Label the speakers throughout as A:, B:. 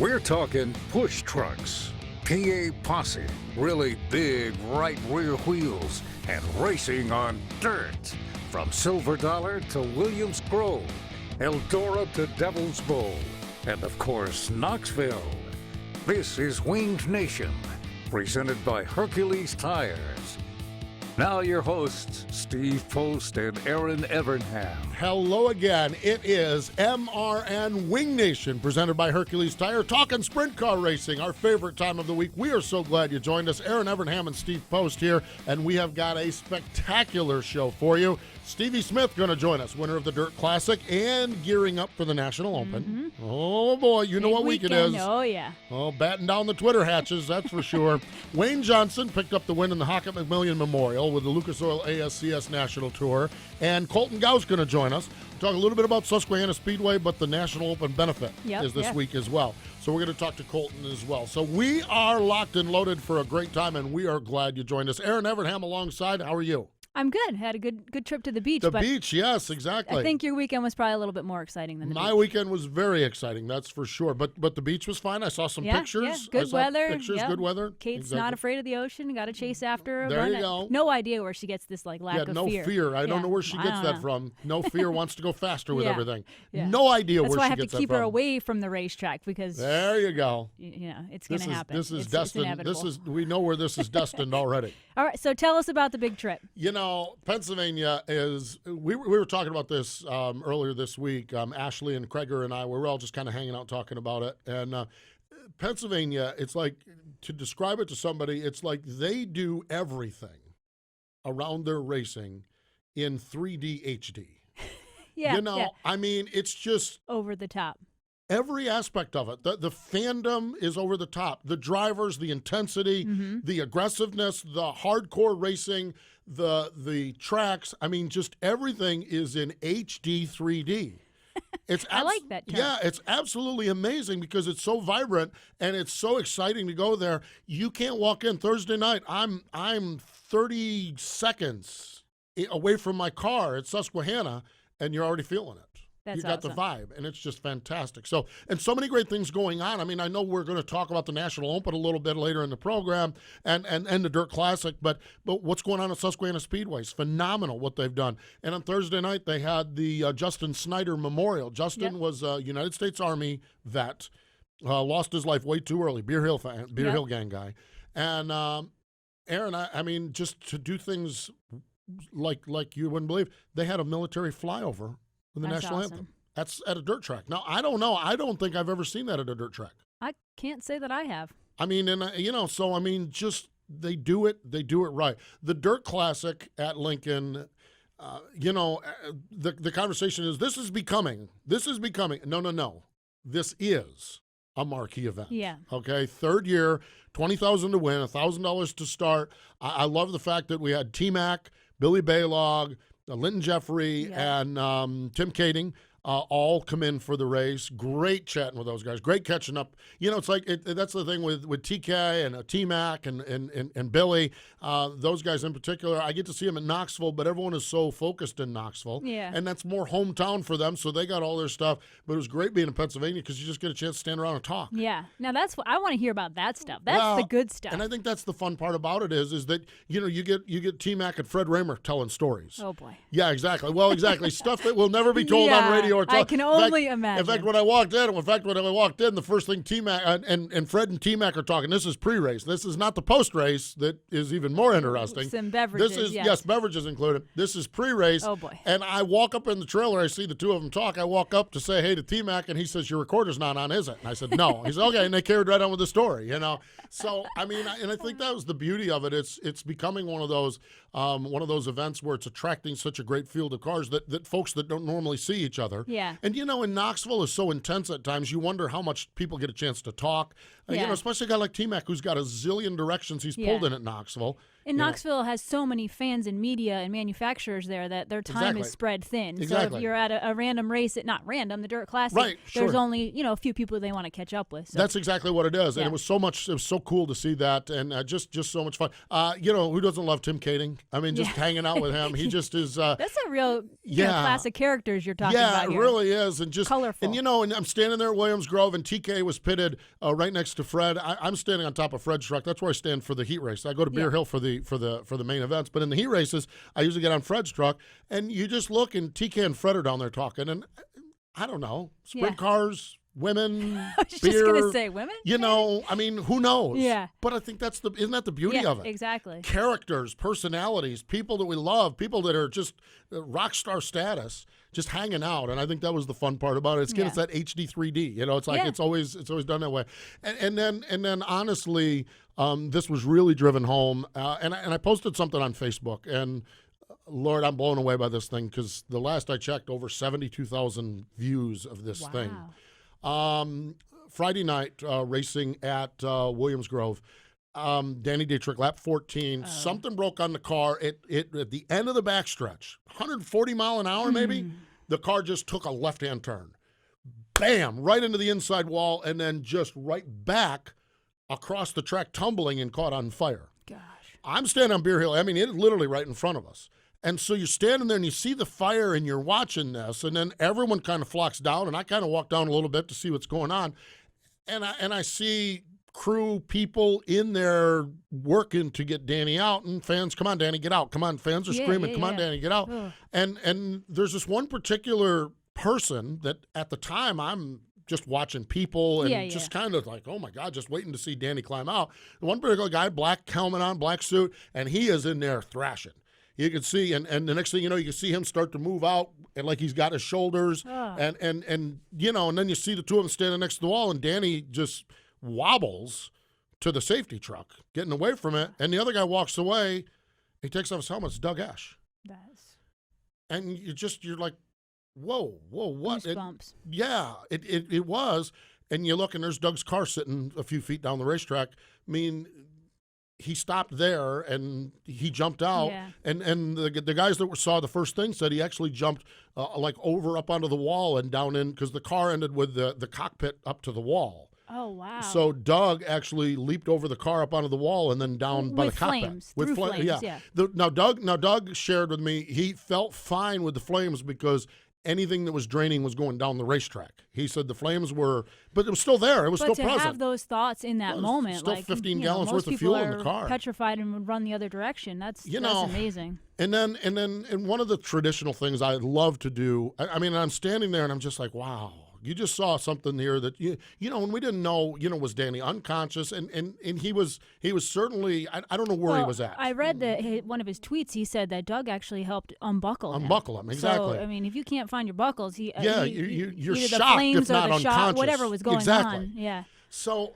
A: We're talking push trucks, PA posse, really big right rear wheels, and racing on dirt. From Silver Dollar to Williams Grove, Eldora to Devil's Bowl, and of course, Knoxville. This is Winged Nation, presented by Hercules Tires. Now your hosts, Steve Post and Erin Evernham.
B: Hello again. It is MRN Wing Nation, presented by Hercules Tire, talking sprint car racing, our favorite time of the week. We are so glad you joined us. Erin Evernham and Steve Post here, and we have got a spectacular show for you. Stevie Smith going to join us, winner of the Dirt Classic and gearing up for the National Open. Oh, boy, you know what week it is.
C: Oh, yeah.
B: Oh, batten down the Twitter hatches, that's for sure. Wayne Johnson picked up the win in the Hockett McMillian Memorial with the Lucas Oil ASCS National Tour. And Kolten Gouse going to join us. Talk a little bit about Susquehanna Speedway, but the National Open benefit is this week as well. So we're going to talk to Kolten as well. So we are locked and loaded for a great time, and we are glad you joined us. Erin Evernham alongside. How are you?
C: I'm good. Had a good trip to the beach.
B: The beach, yes, exactly.
C: I think your weekend was probably a little bit more exciting than the beach.
B: My weekend was very exciting, that's for sure. But the beach was fine. I saw some pictures.
C: Yeah, good weather.
B: Pictures, good weather.
C: Kate's not afraid of the ocean. Got to chase after her.
B: There you go.
C: No idea where she gets this lack of fear.
B: No fear. I don't know where she gets that from. No fear, wants to go faster with everything. Yeah. No idea
C: That's
B: where
C: why
B: she gets that from.
C: I have to keep her away from the racetrack because
B: there you go.
C: It's going to happen.
B: This is
C: it's
B: destined.
C: inevitable.
B: We know where this is destined already.
C: All right, so tell us about the big trip.
B: Pennsylvania is. We were talking about this earlier this week. Ashley and Kreger and I we were all just kind of hanging out talking about it. And Pennsylvania, it's like, to describe it to somebody, it's like they do everything around their racing in 3D HD. I mean, it's just
C: over the top.
B: Every aspect of it. The fandom is over the top. The drivers, the intensity, the aggressiveness, the hardcore racing, the tracks. I mean, just everything is in HD 3D.
C: I like that term.
B: Yeah, it's absolutely amazing because it's so vibrant and it's so exciting to go there. You can't walk in Thursday night. I'm 30 seconds away from my car at Susquehanna, and you're already feeling it. You got
C: awesome.
B: the vibe, and it's just fantastic. So many great things going on. I mean, I know we're going to talk about the National Open a little bit later in the program and the Dirt Classic, but what's going on at Susquehanna Speedway is phenomenal what they've done. And on Thursday night, they had the Justin Snyder Memorial. Justin was a United States Army vet, lost his life way too early, Beer Hill Gang guy. And Erin, I mean, just to do things like you wouldn't believe, they had a military flyover with the national anthem. That's at a dirt track. Now, I don't know. I don't think I've ever seen that at a dirt track.
C: I can't say that I have.
B: I mean, and so I mean, just they do it right. The Dirt Classic at Lincoln, the conversation is this is becoming. No. This is a marquee event.
C: Yeah.
B: Okay. Third year, $20,000 to win, $1,000 to start. I love the fact that we had T-Mac, Billy Baylog, Linton Jeffrey, and Tim Kading all come in for the race. Great chatting with those guys. Great catching up. It's like that's the thing with TK and T-Mac and Billy. Those guys in particular, I get to see them in Knoxville, but everyone is so focused in Knoxville.
C: Yeah.
B: And that's more hometown for them, so they got all their stuff. But it was great being in Pennsylvania because you just get a chance to stand around and talk.
C: Yeah. Now, that's what I want to hear about that stuff. That's the good stuff.
B: And I think that's the fun part about it is that, you get T-Mac and Fred Raymer telling stories.
C: Oh, boy.
B: Yeah, exactly. Well, exactly. Stuff that will never be told on radio or
C: I can only imagine.
B: In fact, when I walked in, the first thing T-Mac and Fred and T-Mac are talking, this is pre-race. This is not the post-race that is even more interesting.
C: Some beverages,
B: This is, yes, beverages included. This is pre-race.
C: Oh, boy.
B: And I walk up in the trailer. I see the two of them talk. I walk up to say hey to T-Mac, and he says, your recorder's not on, is it? And I said, no. He said, okay. And they carried right on with the story, So, I mean, and I think that was the beauty of it. It's becoming one of those events where it's attracting such a great field of cars that folks that don't normally see each other.
C: Yeah.
B: And, in Knoxville is so intense at times, you wonder how much people get a chance to talk. Especially a guy like T-Mac who's got a zillion directions he's pulled in at Knoxville.
C: And Knoxville has so many fans and media and manufacturers there that their time is spread thin. So if you're at a random race, not random, the Dirt Classic, there's only a few people they want to catch up with. So.
B: That's exactly what it is, and it was so cool to see that, and just so much fun. Who doesn't love Tim Kading? I mean, just hanging out with him, he just is.
C: That's a real classic characters you're talking about here.
B: Yeah, it really is, and just
C: colorful.
B: And and I'm standing there at Williams Grove, and TK was pitted right next to Fred. I'm standing on top of Fred's truck. That's where I stand for the heat race. I go to Bear Hill for the main events, but in the heat races, I usually get on Fred's truck, and you just look, and TK and Fred are down there talking, and I don't know, sprint cars, women,
C: I was
B: beer.
C: just gonna say women.
B: I mean, who knows?
C: Yeah.
B: But I think isn't that the beauty of it?
C: Exactly.
B: Characters, personalities, people that we love, people that are just rock star status, just hanging out, and I think that was the fun part about it. It's getting that HD 3D. It's like it's always done that way. And then honestly, this was really driven home. And I posted something on Facebook, and Lord, I'm blown away by this thing because the last I checked, over 72,000 views of this thing. Friday night racing at Williams Grove. Danny Dietrich, lap 14. Something broke on the car. It at the end of the backstretch, 140 mile an hour maybe. The car just took a left-hand turn. Bam! Right into the inside wall, and then just right back across the track, tumbling and caught on fire.
C: Gosh.
B: I'm standing on Beer Hill. I mean, it's literally right in front of us. And so you're standing there and you see the fire and you're watching this, and then everyone kind of flocks down, and I kind of walk down a little bit to see what's going on. And I see crew people in there working to get Danny out, and fans, come on, Danny, get out. Come on, fans are screaming, come on, Danny, get out. And there's this one particular person that at the time I'm just watching people and just kind of like, oh my God, just waiting to see Danny climb out. The one particular guy, black helmet on, black suit, and he is in there thrashing. You can see, and the next thing you know, you can see him start to move out, and like he's got his shoulders, and then you see the two of them standing next to the wall, and Danny just wobbles to the safety truck, getting away from it, and the other guy walks away. He takes off his helmet. It's Doug Esch. And you're like, whoa, what?
C: Goosebumps.
B: It was, and you look, and there's Doug's car sitting a few feet down the racetrack. I mean, he stopped there and he jumped out, and the guys that saw the first thing said he actually jumped like over up onto the wall and down in, because the car ended with the cockpit up to the wall.
C: Oh, wow.
B: So Doug actually leaped over the car up onto the wall and then down by the cockpit.
C: With flames, yeah.
B: Now Doug shared with me he felt fine with the flames because anything that was draining was going down the racetrack. He said the flames were, but it was still there. It was still present.
C: But to have those thoughts in that moment,
B: still
C: like
B: 15 gallons worth of fuel in the car.
C: Petrified and would run the other direction. That's amazing.
B: And one of the traditional things I love to do. I mean, I'm standing there and I'm just like, wow. You just saw something here that when we didn't know, was Danny unconscious, and he was certainly, I don't know where he was at.
C: I read that one of his tweets. He said that Doug actually helped unbuckle him.
B: Exactly.
C: So I mean, if you can't find your buckles,
B: you're
C: either
B: shocked,
C: the flames
B: if not
C: or the
B: unconscious.
C: shot, whatever was going on. Yeah.
B: So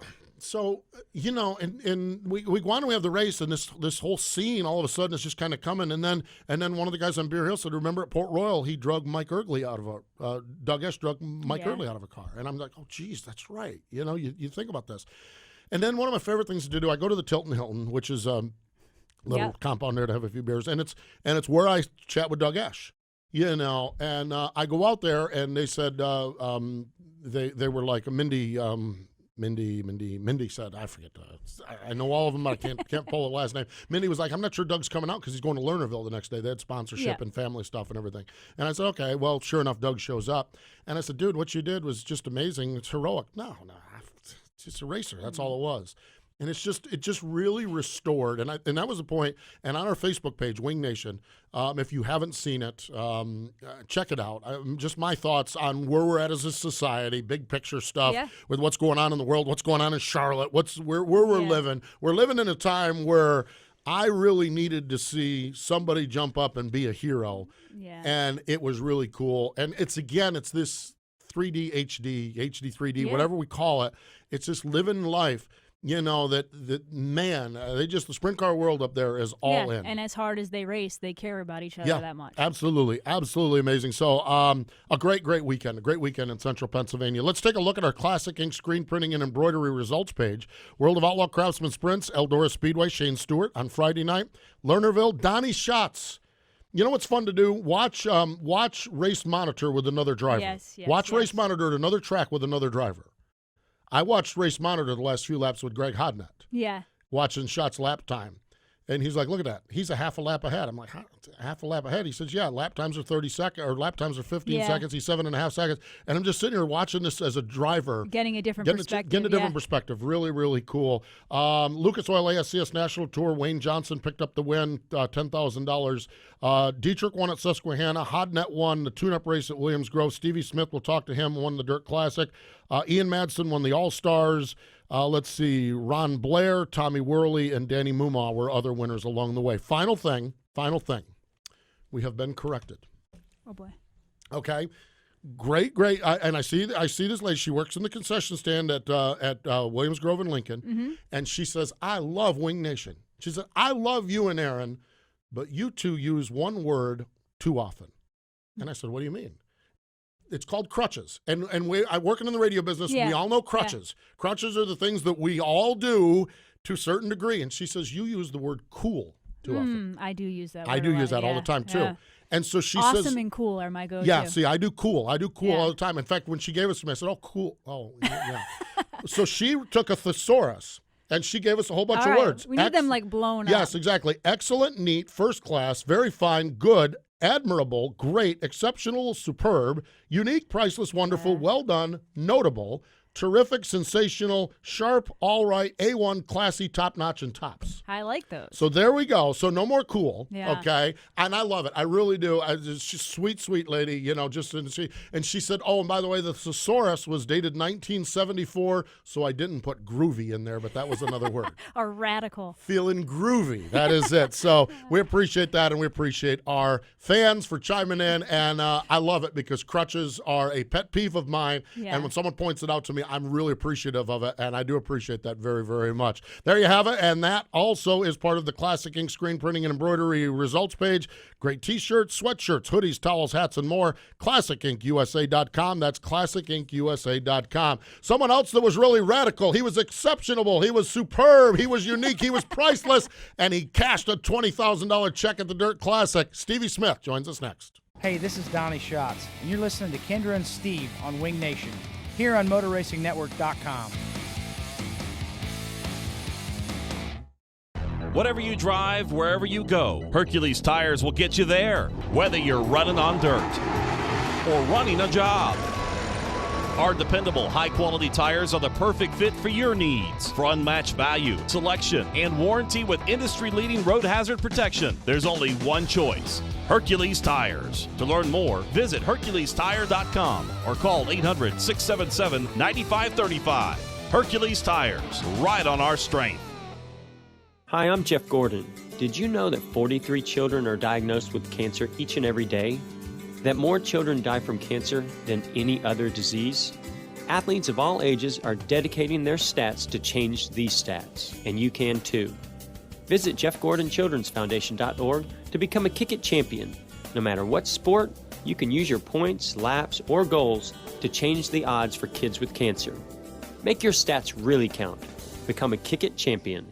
B: and we go on and we have the race, and this whole scene all of a sudden is just kind of coming, and then one of the guys on Beer Hill said, remember at Port Royal he drug Mike Ergley out of Doug Esch drug Mike Ergley out of a car, and I'm like, oh geez, that's right. You think about this, and then one of my favorite things to do, I go to the Tilton Hilton, which is a little compound there to have a few beers, and it's where I chat with Doug Esch, and I go out there, and they said they were like Mindy said, I forget. I know all of them. I can't pull the last name. Mindy was like, I'm not sure Doug's coming out because he's going to Lernerville the next day. They had sponsorship and family stuff and everything. And I said, okay, well, sure enough, Doug shows up. And I said, dude, what you did was just amazing. It's heroic. No, it's just a racer. That's all it was. And it just really restored, and that was the point. And on our Facebook page, Wing Nation, if you haven't seen it, check it out. Just my thoughts on where we're at as a society, big picture stuff with what's going on in the world, what's going on in Charlotte, where we're living. We're living in a time where I really needed to see somebody jump up and be a hero, and it was really cool. And it's this 3D, HD 3D, whatever we call it. It's just living life. the sprint car world up there is all in.
C: And as hard as they race, they care about each other that much.
B: Absolutely. Absolutely amazing. So a great weekend. A great weekend in central Pennsylvania. Let's take a look at our Classic Ink screen printing and embroidery results page. World of Outlaw Craftsman Sprints, Eldora Speedway, Shane Stewart on Friday night. Lernerville, Donnie Schatz. You know what's fun to do? Watch race monitor with another driver.
C: Yes.
B: Watch race monitor at another track with another driver. I watched race monitor the last few laps with Greg Hodnett.
C: Yeah.
B: Watching Schatz lap time. And he's like, look at that. He's a half a lap ahead. I'm like, half a lap ahead? He says, yeah, lap times are 30 seconds, or lap times are 15 seconds. He's 7.5 seconds. And I'm just sitting here watching this as a driver.
C: Getting a different perspective.
B: Getting a different perspective. Really, really cool. Lucas Oil ASCS National Tour. Wayne Johnson picked up the win, $10,000. Dietrich won at Susquehanna. Hodnett won the tune-up race at Williams Grove. Stevie Smith, we'll talk to him, won the Dirt Classic. Ian Madsen won the All-Stars. Let's see, Ron Blair, Tommy Worley, and Danny Mumaw were other winners along the way. Final thing. We have been corrected.
C: Oh, boy.
B: Okay. Great. And I see this lady. She works in the concession stand at Williams Grove and Lincoln, and she says, I love Wing Nation. She said, I love you and Erin, but you two use one word too often. And I said, what do you mean? It's called crutches. And I working in the radio business, we all know crutches. Yeah. Crutches are the things that we all do to a certain degree. And she says, you use the word cool too often.
C: I do use that word.
B: I do use that all the time too. Yeah. And so she
C: says,
B: awesome
C: and cool are my go-to.
B: Yeah, see, I do cool all the time. In fact, when she gave us to me, I said, oh, cool. Oh, yeah. So she took a thesaurus. And she gave us a whole bunch of words.
C: We need them like blown up.
B: Yes, exactly. Excellent, neat, first class, very fine, good, admirable, great, exceptional, superb, unique, priceless, wonderful, well done, notable, terrific, sensational, sharp, all right, A1, classy, top-notch, and tops.
C: I like those.
B: So there we go. So no more cool,
C: yeah.
B: Okay? And I love it. I really do. She's a sweet, sweet lady, and she said, oh, and by the way, the thesaurus was dated 1974, so I didn't put groovy in there, but that was another word.
C: Or radical.
B: Feeling groovy. That is it. So we appreciate that, and we appreciate our fans for chiming in, and I love it because crutches are a pet peeve of mine, and when someone points it out to me, I'm really appreciative of it, and I do appreciate that very, very much. There you have it, and that also is part of the Classic Ink screen printing and embroidery results page. Great T-shirts, sweatshirts, hoodies, towels, hats, and more. ClassicInkUSA.com. That's ClassicInkUSA.com. Someone else that was really radical. He was exceptional. He was superb. He was unique. He was priceless, and he cashed a $20,000 check at the Dirt Classic. Stevie Smith joins us next.
D: Hey, this is Donnie Schatz, and you're listening to Kendra and Steve on Wing Nation, here on MotorRacingNetwork.com.
E: Whatever you drive, wherever you go, Hercules Tires will get you there, whether you're running on dirt or running a job. Our dependable, high-quality tires are the perfect fit for your needs. For unmatched value, selection, and warranty with industry-leading road hazard protection, there's only one choice: Hercules Tires. To learn more, visit HerculesTire.com or call 800-677-9535. Hercules Tires, right on our strength.
F: Hi, I'm Jeff Gordon. Did you know that 43 children are diagnosed with cancer each and every day? That more children die from cancer than any other disease? Athletes of all ages are dedicating their stats to change these stats, and you can too. Visit JeffGordonChildren'sFoundation.org to become a Kick It champion. No matter what sport, you can use your points, laps, or goals to change the odds for kids with cancer. Make your stats really count. Become a Kick It champion.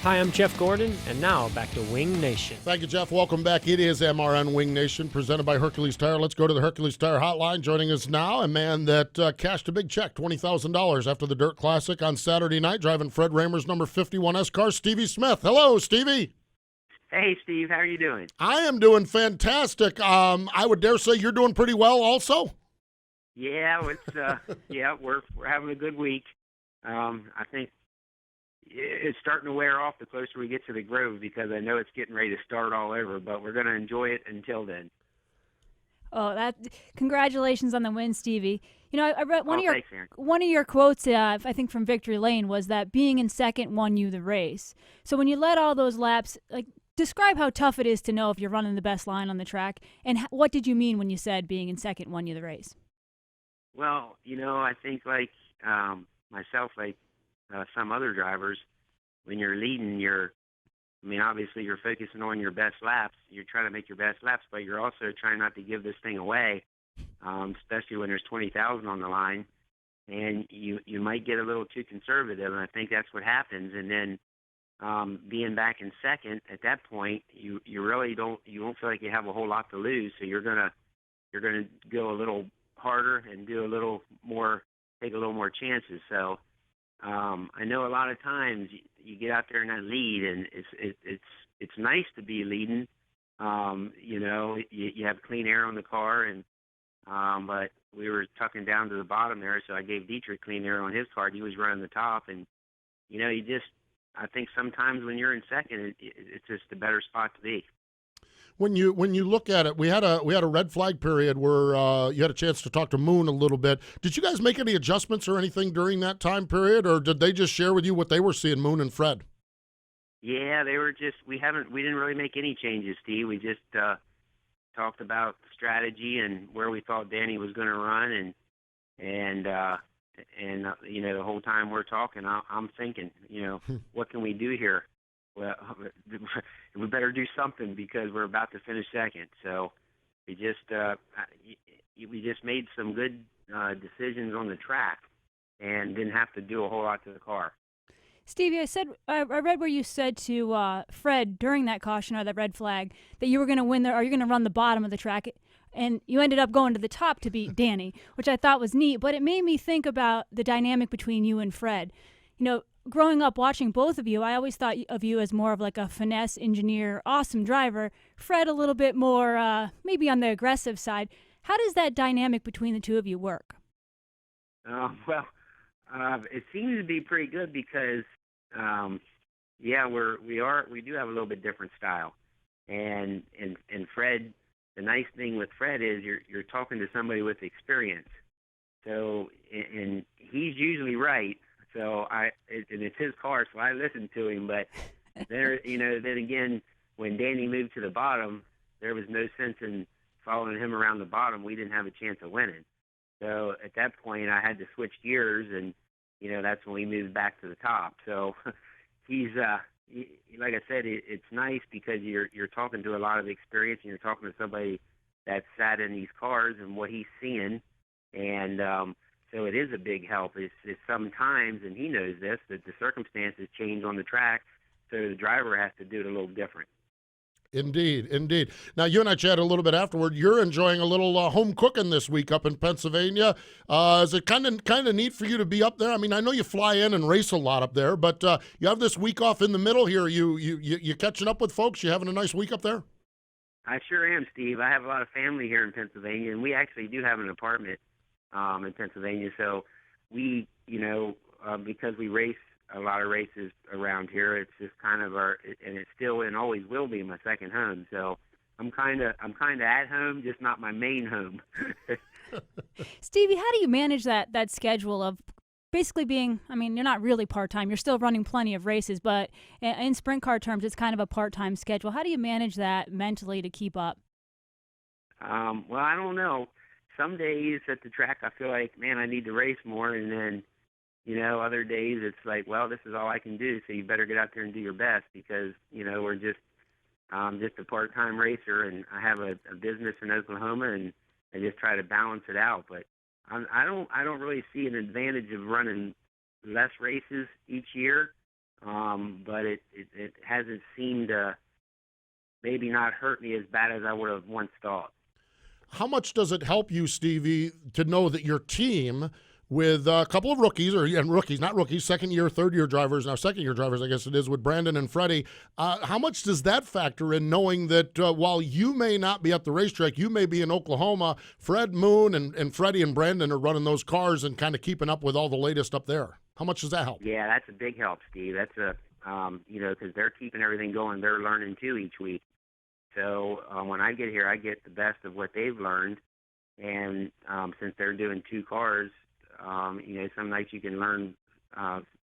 G: Hi, I'm Jeff Gordon, and now back to Wing Nation.
B: Thank you, Jeff. Welcome back. It is MRN Wing Nation, presented by Hercules Tire. Let's go to the Hercules Tire hotline. Joining us now, a man that cashed a big check, $20,000 after the Dirt Classic on Saturday night, driving Fred Raymer's number 51S car, Stevie Smith. Hello, Stevie.
H: Hey, Steve. How are you doing?
B: I am doing fantastic. I would dare say you're doing pretty well also.
H: Yeah, it's we're having a good week. I think it's starting to wear off the closer we get to the Grove, because I know it's getting ready to start all over, but we're going to enjoy it until then.
C: Oh, congratulations on the win, Stevie. You know, I read one
H: thanks,
C: of your quotes, I think from Victory Lane, was that being in second won you the race. So when you led all those laps, describe how tough it is to know if you're running the best line on the track, and what did you mean when you said being in second won you the race?
H: Well, I think like myself, like some other drivers, when you're leading, obviously you're focusing on your best laps. You're trying to make your best laps, but you're also trying not to give this thing away, especially when there's 20,000 on the line. And you might get a little too conservative, and I think that's what happens. And then being back in second at that point, you really don't feel like you have a whole lot to lose, so you're gonna go a little harder and do a little more, take a little more chances. So I know a lot of times you get out there in that lead, and it's nice to be leading. You have clean air on the car, and but we were tucking down to the bottom there, so I gave Dietrich clean air on his car. He was running the top, and I think sometimes when you're in second, it's just a better spot to be.
B: When you look at it, we had a red flag period where you had a chance to talk to Moon a little bit. Did you guys make any adjustments or anything during that time period, or did they just share with you what they were seeing, Moon and Fred?
H: Yeah, they were just we didn't really make any changes, Steve. We just talked about strategy and where we thought Danny was going to run, and the whole time we're talking, I'm thinking, what can we do here? Well, we better do something because we're about to finish second. So we just made some good decisions on the track and didn't have to do a whole lot to the car.
C: Stevie, I read where you said to Fred during that caution or that red flag that you were going to win or you're going to run the bottom of the track, and you ended up going to the top to beat Danny, which I thought was neat. But it made me think about the dynamic between you and Fred. Growing up watching both of you, I always thought of you as more of like a finesse engineer, awesome driver. Fred a little bit more maybe on the aggressive side. How does that dynamic between the two of you work?
H: It seems to be pretty good because, we do have a little bit different style, and Fred. The nice thing with Fred is you're talking to somebody with experience, so and he's usually right. So and it's his car, so I listen to him. But then again, when Danny moved to the bottom, there was no sense in following him around the bottom. We didn't have a chance of winning. So at that point, I had to switch gears, and that's when we moved back to the top. So he's like I said, it's nice because you're talking to a lot of experience, and you're talking to somebody that's sat in these cars and what he's seeing, and so it is a big help. It's sometimes, and he knows this, that the circumstances change on the track, so the driver has to do it a little different.
B: Indeed. Now, you and I chatted a little bit afterward. You're enjoying a little home cooking this week up in Pennsylvania. Is it kind of neat for you to be up there? I mean, I know you fly in and race a lot up there, but you have this week off in the middle here. You catching up with folks? You having a nice week up there?
H: I sure am, Steve. I have a lot of family here in Pennsylvania, and we actually do have an apartment in Pennsylvania. So we, because we race a lot of races around here, it's just kind of and it still and always will be my second home. So I'm kind of at home, just not my main home.
C: Stevie, how do you manage that schedule of basically being, you're not really part-time, you're still running plenty of races, but in sprint car terms, it's kind of a part-time schedule. How do you manage that mentally to keep up?
H: Well, I don't know. Some days at the track, I feel like, man, I need to race more, and then other days it's like, well, this is all I can do, so you better get out there and do your best because, we're just a part-time racer, and I have a business in Oklahoma, and I just try to balance it out. But I don't really see an advantage of running less races each year, but it hasn't seemed to maybe not hurt me as bad as I would have once thought.
B: How much does it help you, Stevie, to know that your team, with a couple of second-year, third-year drivers, now second-year drivers, I guess it is, with Brandon and Freddie, how much does that factor in knowing that while you may not be at the racetrack, you may be in Oklahoma, Fred, Moon, and Freddie and Brandon are running those cars and kind of keeping up with all the latest up there? How much does that help?
H: Yeah, that's a big help, Steve. That's because they're keeping everything going. They're learning, too, each week. So when I get here, I get the best of what they've learned. And since they're doing two cars, some nights you can learn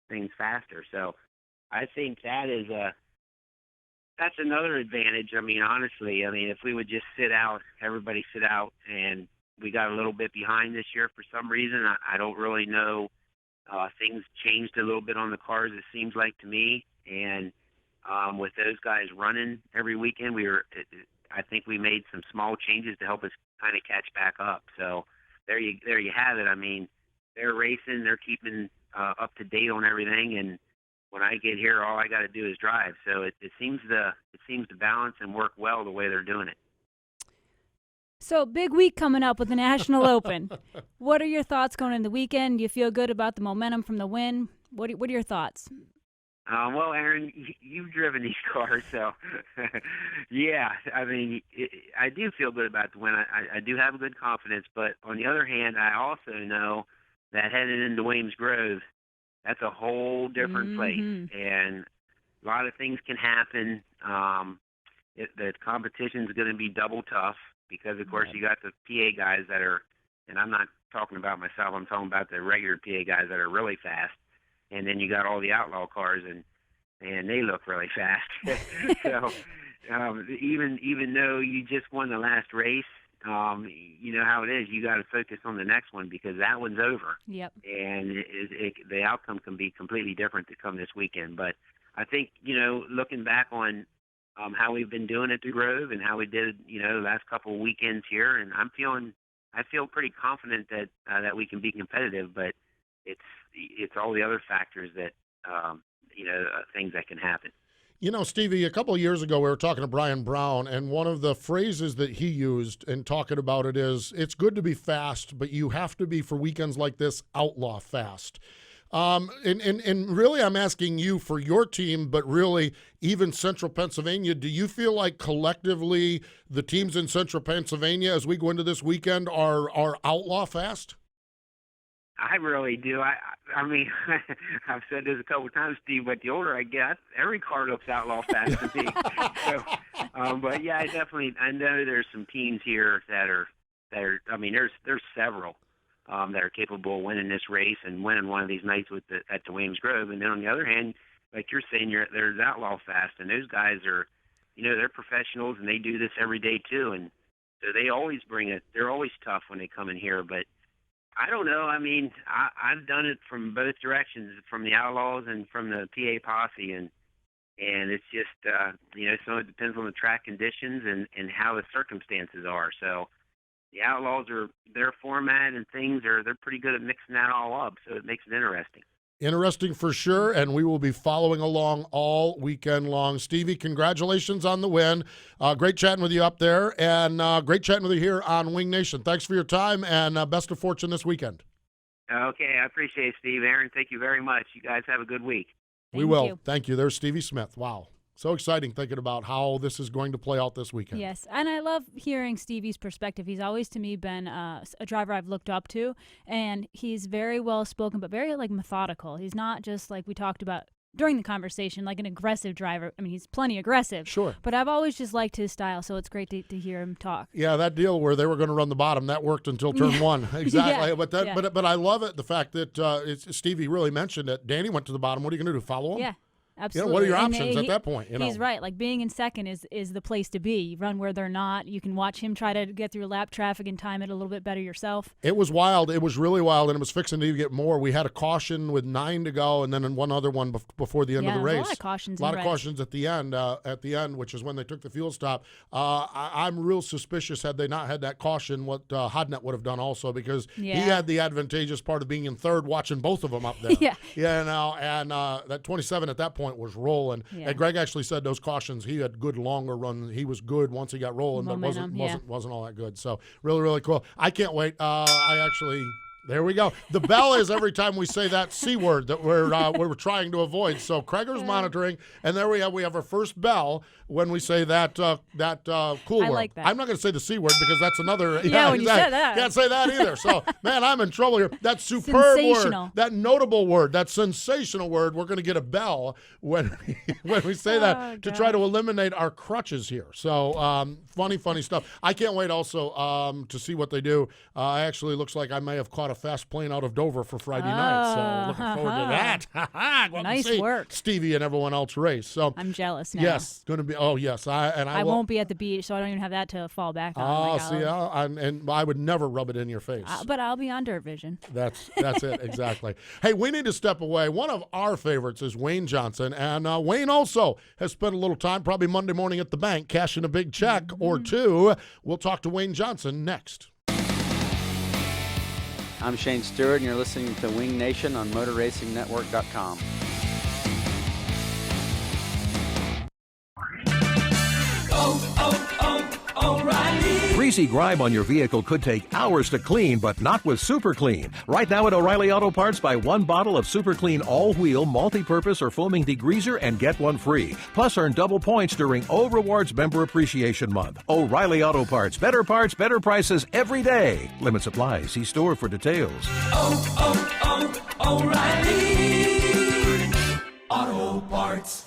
H: things faster. So I think that's another advantage. Honestly, if we would just everybody sit out and we got a little bit behind this year for some reason. I don't really know. Things changed a little bit on the cars, it seems like to me. And with those guys running every weekend, I think we made some small changes to help us kind of catch back up. So there you have it. I mean, they're racing, they're keeping up to date on everything, and when I get here, all I got to do is drive. So it seems to balance and work well the way they're doing it.
C: So big week coming up with the National Open. What are your thoughts going into the weekend? Do you feel good about the momentum from the win? What are your thoughts?
H: Well, Erin, you've driven these cars, so yeah. I mean, I do feel good about the win. I do have a good confidence, but on the other hand, I also know that heading into Williams Grove, that's a whole different place, and a lot of things can happen. The competition is going to be double tough because, of course, you got the PA guys that are, and I'm not talking about myself, I'm talking about the regular PA guys that are really fast. And then you got all the outlaw cars, and they look really fast. So even though you just won the last race, you know how it is. You got to focus on the next one because that one's over.
C: Yep.
H: And the outcome can be completely different to come this weekend. But I think, looking back on how we've been doing at the Grove and how we did, the last couple of weekends here, and I feel pretty confident that we can be competitive, but it's all the other factors that, things that can happen.
B: Stevie, a couple of years ago, we were talking to Brian Brown, and one of the phrases that he used in talking about it is, it's good to be fast, but you have to be, for weekends like this, outlaw fast. And really, I'm asking you for your team, but really even Central Pennsylvania, do you feel like collectively the teams in Central Pennsylvania, as we go into this weekend, are outlaw fast?
H: I really do. I mean, I've said this a couple of times, Steve, but the older I get, every car looks outlaw fast to me. So, but yeah, I know there's some teams here that are. I mean, there's several that are capable of winning this race and winning one of these nights at the Williams Grove. And then on the other hand, like you're saying, there's outlaw fast, and those guys are, they're professionals and they do this every day too, and so they always bring it. They're always tough when they come in here, but. I don't know. I mean, I've done it from both directions, from the Outlaws and from the PA posse, and it's just, so it depends on the track conditions and how the circumstances are. So the Outlaws their format and things they're pretty good at mixing that all up, so it makes it interesting.
B: Interesting for sure, and we will be following along all weekend long. Stevie, congratulations on the win. Great chatting with you up there, and great chatting with you here on Wing Nation. Thanks for your time, and best of fortune this weekend.
H: Okay, I appreciate it, Steve. Erin, thank you very much. You guys have a good week.
B: We will. Thank you. There's Stevie Smith. Wow. So exciting thinking about how this is going to play out this weekend.
C: Yes, and I love hearing Stevie's perspective. He's always, to me, been a driver I've looked up to, and he's very well-spoken but very, methodical. He's not just, like we talked about during the conversation, like an aggressive driver. I mean, he's plenty aggressive.
B: Sure.
C: But I've always just liked his style, so it's great to hear him talk.
B: Yeah, that deal where they were going to run the bottom, that worked until turn one. Exactly.
C: Yeah.
B: But I love it, the fact that Stevie really mentioned it. Danny went to the bottom. What are you going to do, follow him?
C: Yeah. Absolutely.
B: What are your options at that point?
C: He's right. Like, being in second is the place to be. You run where they're not. You can watch him try to get through lap traffic and time it a little bit better yourself.
B: It was wild. It was really wild, and it was fixing to get more. We had a caution with 9 to go, and then one other one before the end of the race.
C: A lot of cautions.
B: Cautions at the end, which is when they took the fuel stop. I'm real suspicious had they not had that caution, what Hodnett would have done also, because he had the advantageous part of being in third, watching both of them up there. And that 27 at that point was rolling.
C: Yeah.
B: And Greg actually said those cautions, he had good longer run. He was good once he got rolling,
C: Momentum,
B: but wasn't all that good. So really, really cool. I can't wait. There we go. The bell is every time we say that C word that we're trying to avoid. So Krager's monitoring, and there we have our first bell when we say that cool word.
C: I like that.
B: I'm not going to say the C word because that's another.
C: Yeah, when you said that.
B: Can't say that either. So, man, I'm in trouble here. That superb word, that notable word, that sensational word, we're going to get a bell when we say that to try to eliminate our crutches here. So, funny stuff. I can't wait also to see what they do. Actually, looks like I may have caught a fast plane out of Dover for Friday night. So looking forward to that. Go out
C: Nice
B: and see
C: work.
B: Stevie and everyone else race. So
C: I'm jealous now.
B: yes, going to be. Oh yes, I will,
C: won't be at the beach, so I don't even have that to fall back on.
B: Oh, see, and I would never rub it in your face.
C: But I'll be on Dirt Vision.
B: That's it, exactly. Hey, we need to step away. One of our favorites is Wayne Johnson, and Wayne also has spent a little time, probably Monday morning at the bank, cashing a big check or two. We'll talk to Wayne Johnson next.
I: I'm Shane Stewart, and you're listening to Wing Nation on MotorRacingNetwork.com.
J: Greasy grime on your vehicle could take hours to clean, but not with Super Clean. Right now at O'Reilly Auto Parts, buy one bottle of Super Clean all-wheel, multi-purpose, or foaming degreaser and get one free. Plus, earn double points during O Rewards Member Appreciation Month. O'Reilly Auto Parts. Better better prices every day. Limit supply. See store for details.
K: O'Reilly Auto Parts.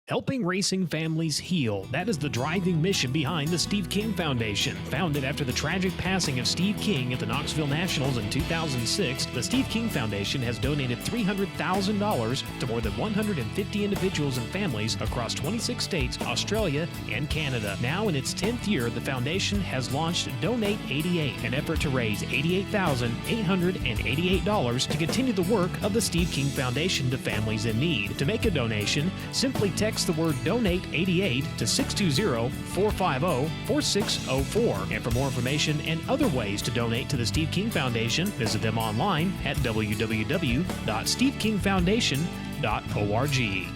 L: Helping racing families heal. That is the driving mission behind the Steve King Foundation. Founded after the tragic passing of Steve King at the Knoxville Nationals in 2006, the Steve King Foundation has donated $300,000 to more than 150 individuals and families across 26 states, Australia, and Canada. Now in its 10th year, the foundation has launched Donate 88, an effort to raise $88,888 to continue the work of the Steve King Foundation to families in need. To make a donation, simply text the word Donate 88 to 620-450-4604. And for more information and other ways to donate to the Steve King Foundation, visit them online at www.stevekingfoundation.org.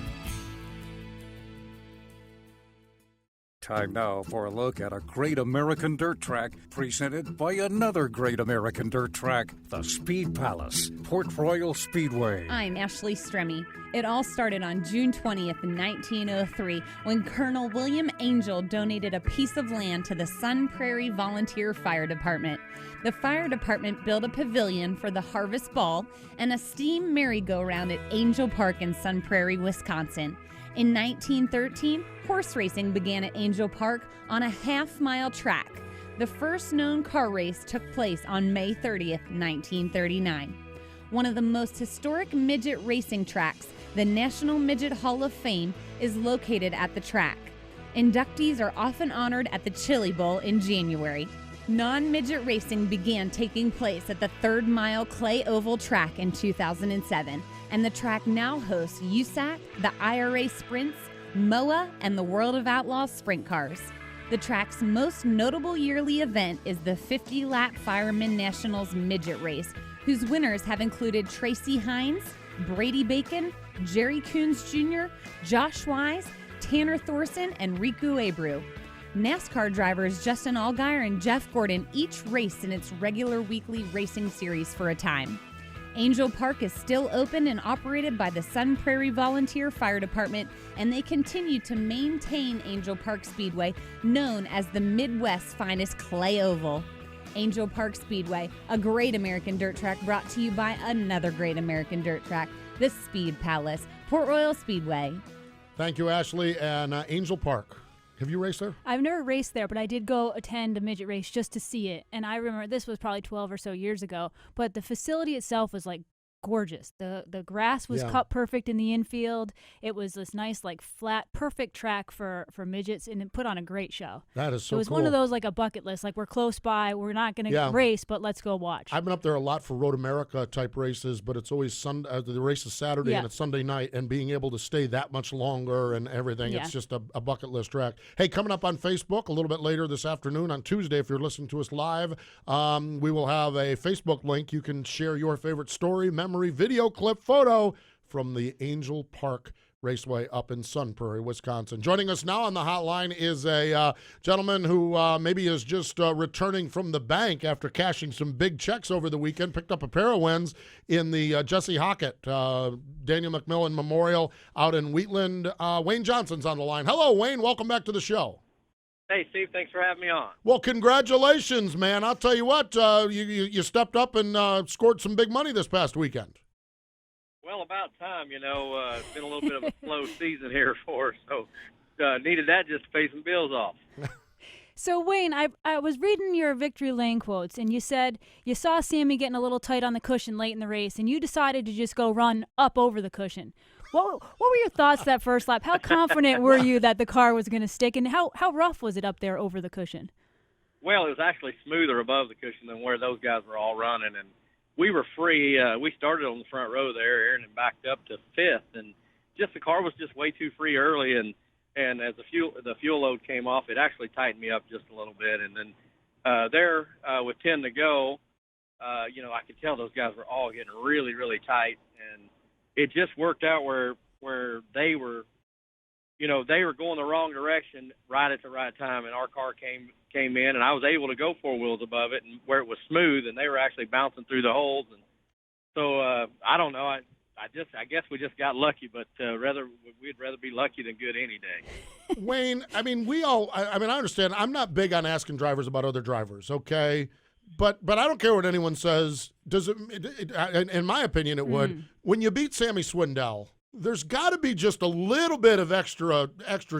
A: Time now for a look at a great American dirt track presented by another great American dirt track, the Speed Palace, Port Royal Speedway.
M: I'm Ashley Stremme. It all started on June 20th, 1903, when Colonel William Angel donated a piece of land to the Sun Prairie Volunteer Fire Department. The fire department built a pavilion for the Harvest Ball and a steam merry-go-round at Angel Park in Sun Prairie, Wisconsin. In 1913, horse racing began at Angel Park on a half-mile track. The first known car race took place on May 30th, 1939. One of the most historic midget racing tracks, the National Midget Hall of Fame, is located at the track. Inductees are often honored at the Chili Bowl in January. Non-midget racing began taking place at the Third Mile Clay Oval track in 2007, and the track now hosts USAC, the IRA Sprints, MOA, and the World of Outlaws Sprint Cars. The track's most notable yearly event is the 50-lap Fireman Nationals Midget Race, whose winners have included Tracy Hines, Brady Bacon, Jerry Coons Jr., Josh Wise, Tanner Thorson, and Riku Abreu. NASCAR drivers Justin Allgaier and Jeff Gordon each raced in its regular weekly racing series for a time. Angel Park is still open and operated by the Sun Prairie Volunteer Fire Department, and they continue to maintain Angel Park Speedway, known as the Midwest's finest clay oval. Angel Park Speedway, a great American dirt track brought to you by another great American dirt track, the Speed Palace, Port Royal Speedway.
B: Thank you, Ashley. And Angel Park. Have you raced there?
C: I've never raced there, but I did go attend a midget race just to see it. And I remember this was probably 12 or so years ago, but the facility itself was like gorgeous. The grass was cut perfect in the infield. It was this nice, like, flat, perfect track for midgets, and it put on a great show.
B: That is so cool.
C: It was one of those, like, a bucket list. Like, we're close by. We're not going to race, but let's go watch.
B: I've been up there a lot for Road America type races, but it's always the race is Saturday and it's Sunday night, and being able to stay that much longer and everything, it's just a bucket list track. Hey, coming up on Facebook a little bit later this afternoon on Tuesday, if you're listening to us live, we will have a Facebook link. You can share your favorite story, memory, video clip, photo from the Angel Park Raceway up in Sun Prairie, Wisconsin. Joining us now on the hotline is a gentleman who maybe is just returning from the bank after cashing some big checks over the weekend, picked up a pair of wins in the Jesse Hockett Daniel McMillan Memorial out in Wheatland. Wayne Johnson's on the line. Hello, Wayne. Welcome back to the show.
N: Hey, Steve, thanks for having me on.
B: Well, congratulations, man. I'll tell you what, you stepped up and scored some big money this past weekend.
N: Well, about time, it's been a little bit of a slow season here for us, so needed that just to pay some bills off.
C: So, Wayne, I was reading your victory lane quotes, and you said you saw Sammy getting a little tight on the cushion late in the race, and you decided to just go run up over the cushion. What were your thoughts that first lap? How confident were you that the car was going to stick, and how rough was it up there over the cushion?
N: Well, it was actually smoother above the cushion than where those guys were all running, and we were free. We started on the front row there, Erin, and backed up to fifth, and just the car was just way too free early, and as the fuel load came off, it actually tightened me up just a little bit, and then with 10 to go, I could tell those guys were all getting really, really tight, and it just worked out where they were, they were going the wrong direction right at the right time, and our car came in, and I was able to go 4 wheels above it, and where it was smooth, and they were actually bouncing through the holes, and so I don't know, I guess we just got lucky, but we'd rather be lucky than good any day.
B: Wayne, I mean, I understand. I'm not big on asking drivers about other drivers, okay? But I don't care what anyone says. Does it? In my opinion, it would. When you beat Sammy Swindell, there's got to be just a little bit of extra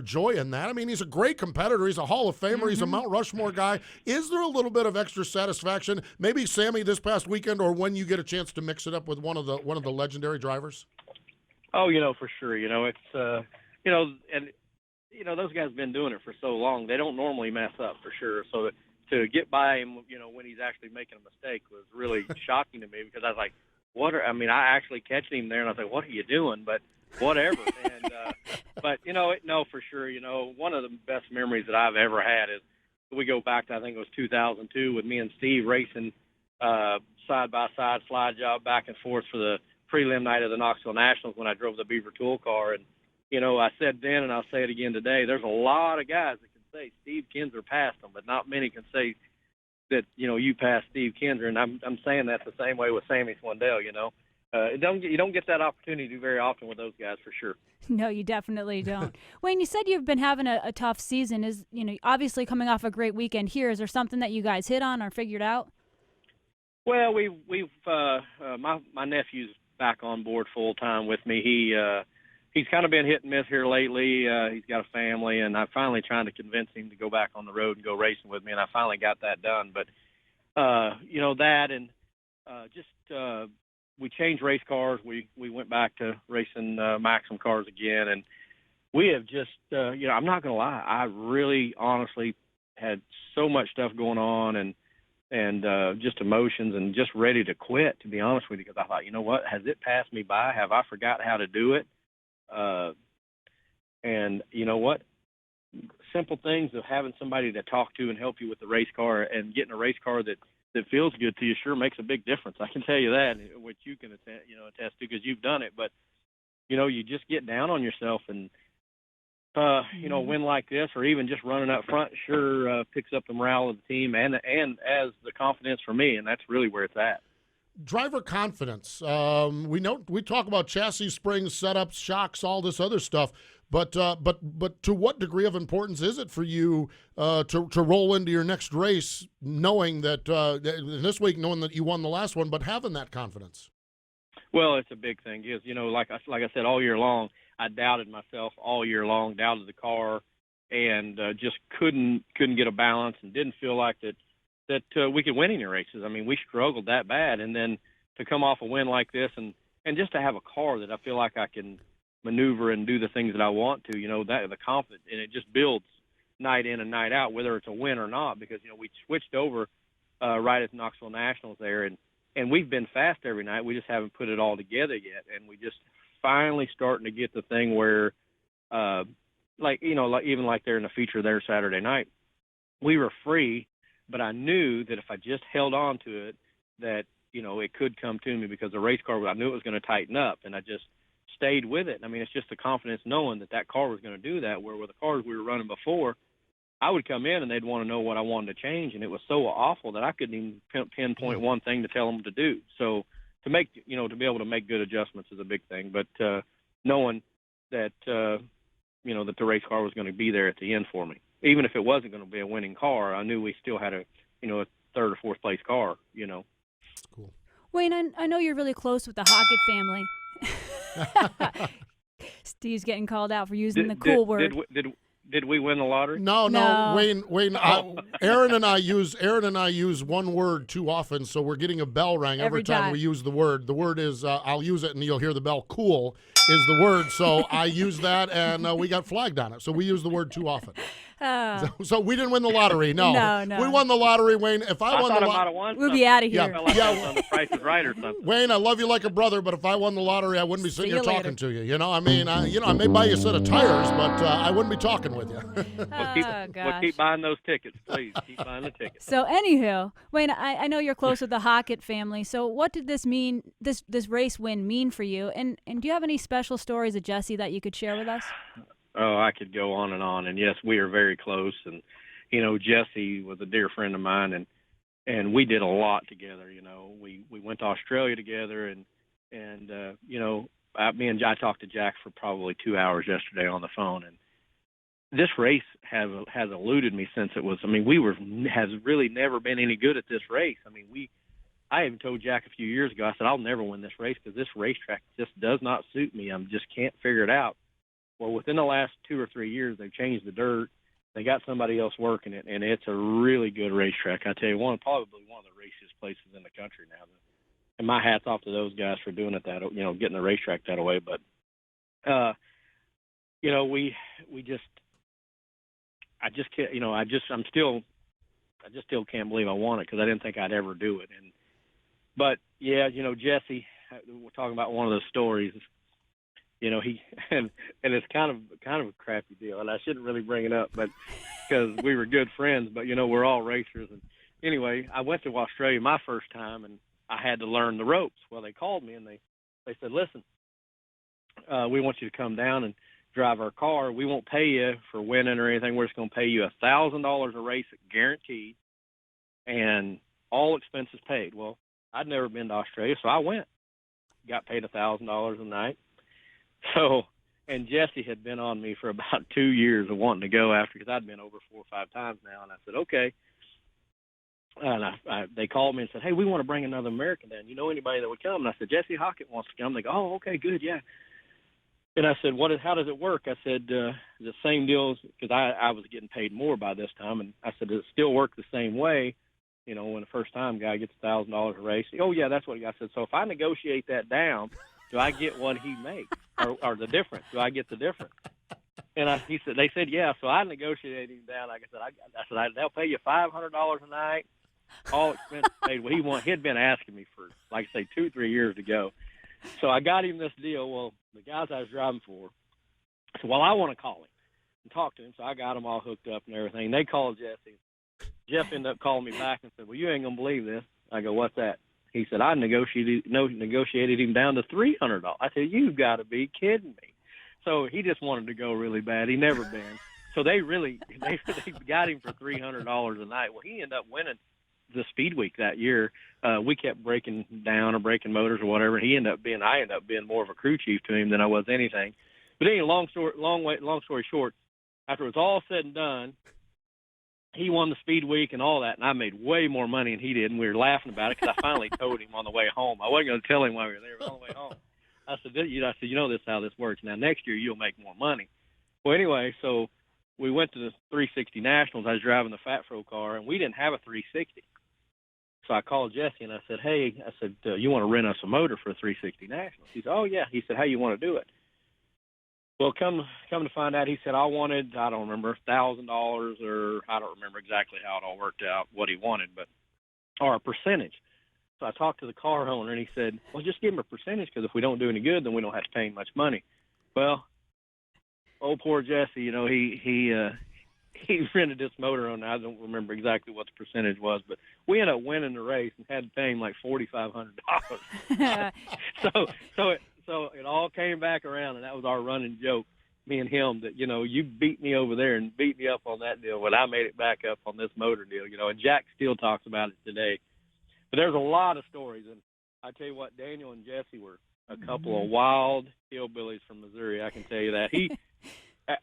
B: joy in that. I mean, he's a great competitor. He's a Hall of Famer. He's a Mount Rushmore guy. Is there a little bit of extra satisfaction? Maybe Sammy this past weekend, or when you get a chance to mix it up with one of the legendary drivers.
N: Oh, for sure. It's those guys have been doing it for so long. They don't normally mess up for sure. So to get by him, when he's actually making a mistake was really shocking to me, because I was like, I actually catched him there, and I was like, what are you doing? But whatever. And but no, for sure. One of the best memories that I've ever had is we go back to, I think it was 2002, with me and Steve racing side by side slide job back and forth for the prelim night of the Knoxville Nationals when I drove the Beaver Tool car. And I said then, and I'll say it again today, there's a lot of guys that can say Steve Kinser passed them, but not many can say that you passed Steve Kinser, and I'm saying that's the same way with Sammy Swindell. You don't get that opportunity very often with those guys, for sure.
C: No, you definitely don't. Wayne, you said you've been having a tough season. Is obviously coming off a great weekend here. Is there something that you guys hit on or figured out?
N: Well, we've my nephew's back on board full time with me. He's kind of been hit and miss here lately. He's got a family, and I'm finally trying to convince him to go back on the road and go racing with me, and I finally got that done. But, that and we changed race cars. We went back to racing Maxim cars again, and we have just, I'm not going to lie, I really honestly had so much stuff going on and just emotions and just ready to quit, to be honest with you, because I thought, what, has it passed me by? Have I forgot how to do it? And you know what? Simple things of having somebody to talk to and help you with the race car, and getting a race car that feels good to you sure makes a big difference. I can tell you that, which you can attest to because you've done it. But you just get down on yourself, and a win like this, or even just running up front, sure picks up the morale of the team and as the confidence for me, and that's really where it's at.
B: Driver confidence. We talk about chassis, springs, setups, shocks, all this other stuff. But to what degree of importance is it for you to roll into your next race knowing that this week, knowing that you won the last one, but having that confidence?
N: Well, it's a big thing. Is like I said, all year long, I doubted myself all year long, doubted the car, and just couldn't get a balance, and didn't feel like that we could win any races. I mean, we struggled that bad, and then to come off a win like this, and just to have a car that I feel like I can maneuver and do the things that I want to, that the confidence, and it just builds night in and night out, whether it's a win or not, because we switched over right at the Knoxville Nationals there, and we've been fast every night. We just haven't put it all together yet, and we just finally starting to get the thing where, even like there in the feature there Saturday night, we were free. But I knew that if I just held on to it, that, it could come to me, because the race car, I knew it was going to tighten up, and I just stayed with it. I mean, it's just the confidence knowing that car was going to do that, where with the cars we were running before, I would come in and they'd want to know what I wanted to change, and it was so awful that I couldn't even pinpoint one thing to tell them to do. So to be able to make good adjustments is a big thing. But knowing that, that the race car was going to be there at the end for me. Even if it wasn't going to be a winning car, I knew we still had a third or fourth place car,
B: Cool.
C: Wayne, I know you're really close with the Hockett family. Steve's getting called out for using the cool word.
N: Did we win the lottery?
B: No,
C: No.
B: Wayne. Erin and I use one word too often, so we're getting a bell rang every time we use the word. The word is I'll use it, and you'll hear the bell. Cool is the word, so I use that, and we got flagged on it. So we use the word too often. So we didn't win the lottery. No,
C: No.
B: We won the lottery, Wayne. If I won the lottery,
C: we'll be out of here.
N: On the Price is Right or something.
B: Wayne, I love you like a brother, but if I won the lottery, I wouldn't be sitting
C: See
B: here
C: you
B: talking to you. You know, I mean, I may buy you a set of tires, but I wouldn't be talking with you.
N: We'll keep buying those tickets, please. Keep buying the tickets.
C: So, anywho, Wayne, I know you're close with the Hockett family. So, what did this mean? This race win mean for you? And do you have any special stories of Jesse that you could share with us?
N: Oh, I could go on, and yes, we are very close. And Jesse was a dear friend of mine, and we did a lot together. We went to Australia together, and me and I talked to Jack for probably 2 hours yesterday on the phone, and this race has eluded me since it was. I mean, has really never been any good at this race. I mean, I even told Jack a few years ago. I said I'll never win this race because this racetrack just does not suit me. I just can't figure it out. Well, within the last 2 or 3 years, they've changed the dirt. They got somebody else working it, and it's a really good racetrack. I tell you, probably one of the raciest places in the country now. And my hat's off to those guys for doing it getting the racetrack that way. But, I just can't, I just still can't believe I won it because I didn't think I'd ever do it. But yeah, Jesse, we're talking about one of those stories. He and it's kind of a crappy deal, and I shouldn't really bring it up, but because we were good friends, but we're all racers. And anyway, I went to Australia my first time, and I had to learn the ropes. Well, they called me and they said, "Listen, we want you to come down and drive our car. We won't pay you for winning or anything. We're just going to pay you $1,000 a race, guaranteed, and all expenses paid." Well, I'd never been to Australia, so I went. Got paid $1,000 a night. So, and Jesse had been on me for about 2 years of wanting to go after, because I'd been over 4 or 5 times now, and I said, okay. And they called me and said, "Hey, we want to bring another American down. You know anybody that would come?" And I said, "Jesse Hockett wants to come." They go, "Oh, okay, good, yeah." And I said, how does it work? I said, the same deal, because I was getting paid more by this time, and I said, does it still work the same way? When the first-time guy gets $1,000 a race. "Oh, yeah, that's what he got." I said, "So if I negotiate that down, do I get what he makes, or the difference? Do I get the difference?" And they said, "Yeah." So I negotiated him down. Like I said, they'll pay you $500 a night, all expenses paid. Well, he'd been asking me for, like I say, 2-3 years ago. So I got him this deal. Well, the guys I was driving for said, "Well, I want to call him and talk to him." So I got them all hooked up and everything. They called Jesse. Jeff ended up calling me back and said, "Well, you ain't gonna believe this." I go, "What's that?" He said, "I negotiated him down to $300. I said, "You've got to be kidding me." So he just wanted to go really bad. He never been. So they got him for $300 a night. Well, he ended up winning the Speed Week that year. We kept breaking down or breaking motors or whatever. I ended up being more of a crew chief to him than I was anything. But anyway, long story short, after it was all said and done, he won the Speed Week and all that, and I made way more money than he did, and we were laughing about it because I finally told him on the way home. I wasn't going to tell him while we were there, but on the way home, I said, this is how this works. Now, next year, you'll make more money. Well, anyway, so we went to the 360 Nationals. I was driving the Fat Fro car, and we didn't have a 360. So I called Jesse, and I said, "Hey," I said, "you want to rent us a motor for a 360 Nationals?" He said, "Oh, yeah." He said, "How you want to do it?" Well, come to find out, he said, I wanted, I don't remember, $1,000, or I don't remember exactly how it all worked out, what he wanted, or a percentage. So I talked to the car owner, and he said, "Well, just give him a percentage, because if we don't do any good, then we don't have to pay him much money." Well, old poor Jesse, he rented this motor on. I don't remember exactly what the percentage was, but we ended up winning the race and had to pay him like $4,500. So it all came back around, and that was our running joke, me and him, that, you beat me over there and beat me up on that deal, but I made it back up on this motor deal, and Jack still talks about it today. But there's a lot of stories, and I tell you what, Daniel and Jesse were a couple of wild hillbillies from Missouri, I can tell you that.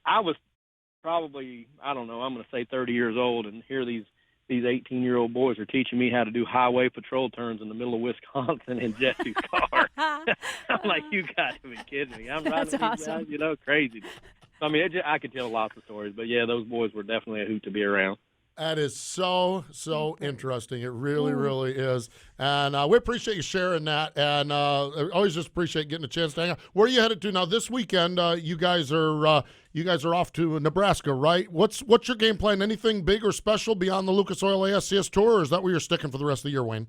N: I was probably, I don't know, I'm going to say 30 years old, and here these 18-year-old boys are teaching me how to do highway patrol turns in the middle of Wisconsin in Jesse's car. I'm like, you got to be kidding me. I'm riding these guys, crazy. I mean, I could tell lots of stories, but yeah, those boys were definitely a hoot to be around.
B: That is so interesting. It really, really is. And we appreciate you sharing that. And I always just appreciate getting a chance to hang out. Where are you headed to now this weekend? You guys are off to Nebraska, right? What's your game plan? Anything big or special beyond the Lucas Oil ASCS Tour, or is that where you're sticking for the rest of the year, Wayne?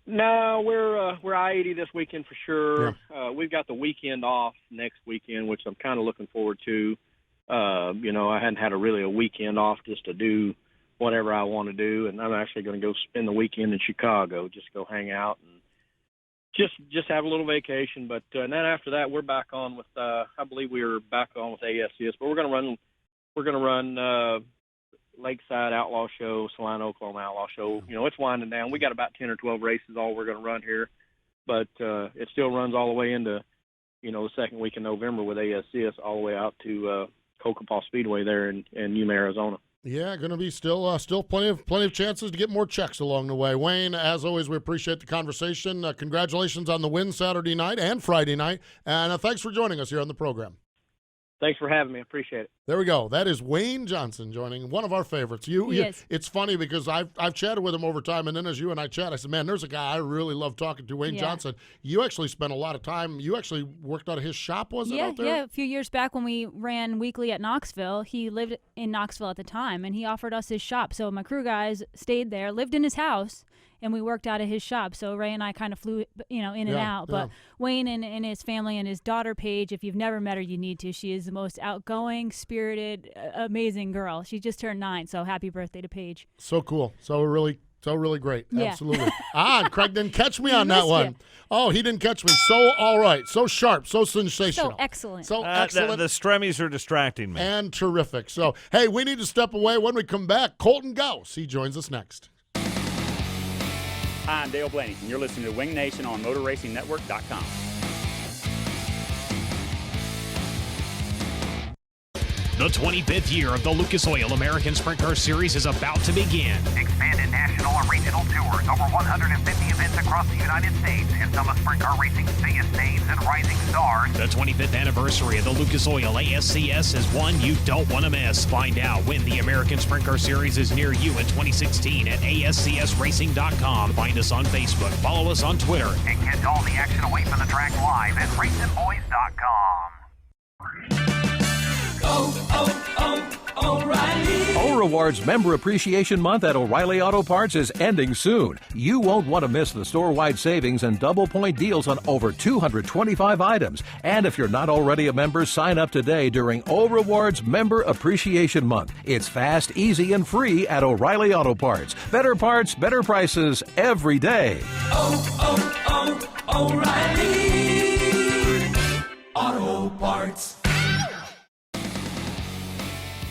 N: No, we're I-80 this weekend for sure. Yeah. We've got the weekend off next weekend, which I'm kind of looking forward to. I hadn't had a weekend off just to do whatever I want to do, and I'm actually going to go spend the weekend in Chicago, just go hang out and just have a little vacation. But and then after that, we're back on with I believe we were back on with ASCS, but we're going to run Lakeside Outlaw Show, Salina, Oklahoma Outlaw Show. It's winding down. We got about 10 or 12 races all we're going to run here, but it still runs all the way into the second week in November with ASCS, all the way out to Kokopaw Speedway there in Yuma, Arizona.
B: Yeah, going to be still plenty of chances to get more checks along the way. Wayne, as always, we appreciate the conversation. Congratulations on the win Saturday night and Friday night, and thanks for joining us here on the program.
N: Thanks for having me. I appreciate it.
B: There we go. That is Wayne Johnson joining, one of our favorites.
C: Yes.
B: It's funny because I've chatted with him over time, and then as you and I chat, I said, man, there's a guy I really love talking to, Wayne Johnson. You actually spent a lot of time. You actually worked out of his shop, was it, out there?
C: Yeah, a few years back when we ran weekly at Knoxville, he lived in Knoxville at the time, and he offered us his shop. So my crew guys stayed there, lived in his house, and we worked out of his shop. So Ray and I kind of flew, in and out. But Wayne and his family and his daughter, Paige, if you've never met her, you need to. She is the most outgoing, spirited, amazing girl. She just turned 9, so happy birthday to Paige.
B: So cool. So really great.
C: Yeah.
B: Absolutely. And Craig didn't catch me on that one.
C: You.
B: Oh, he didn't catch me. So all right. So sharp. So sensational.
C: So excellent.
B: So excellent.
O: The Stremmies are distracting me.
B: And terrific. So, hey, we need to step away. When we come back, Kolten Gouse. He joins us next.
P: Hi, I'm Dale Blaney, and you're listening to Wing Nation on MotorRacingNetwork.com.
L: The 25th year of the Lucas Oil American Sprint Car Series is about to begin.
Q: Expanded national and regional tours, over 150 events across the United States, and some of sprint car racing's biggest names and rising stars.
L: The 25th anniversary of the Lucas Oil ASCS is one you don't want to miss. Find out when the American Sprint Car Series is near you in 2016 at ASCSRacing.com. Find us on Facebook, follow us on Twitter,
Q: and catch all the action away from the track live at RacingBoys.com.
K: O'Reilly.
J: O-Rewards Member Appreciation Month at O'Reilly Auto Parts is ending soon. You won't want to miss the store-wide savings and double-point deals on over 225 items. And if you're not already a member, sign up today during O-Rewards Member Appreciation Month. It's fast, easy, and free at O'Reilly Auto Parts. Better parts, better prices every day.
K: O'Reilly Auto Parts.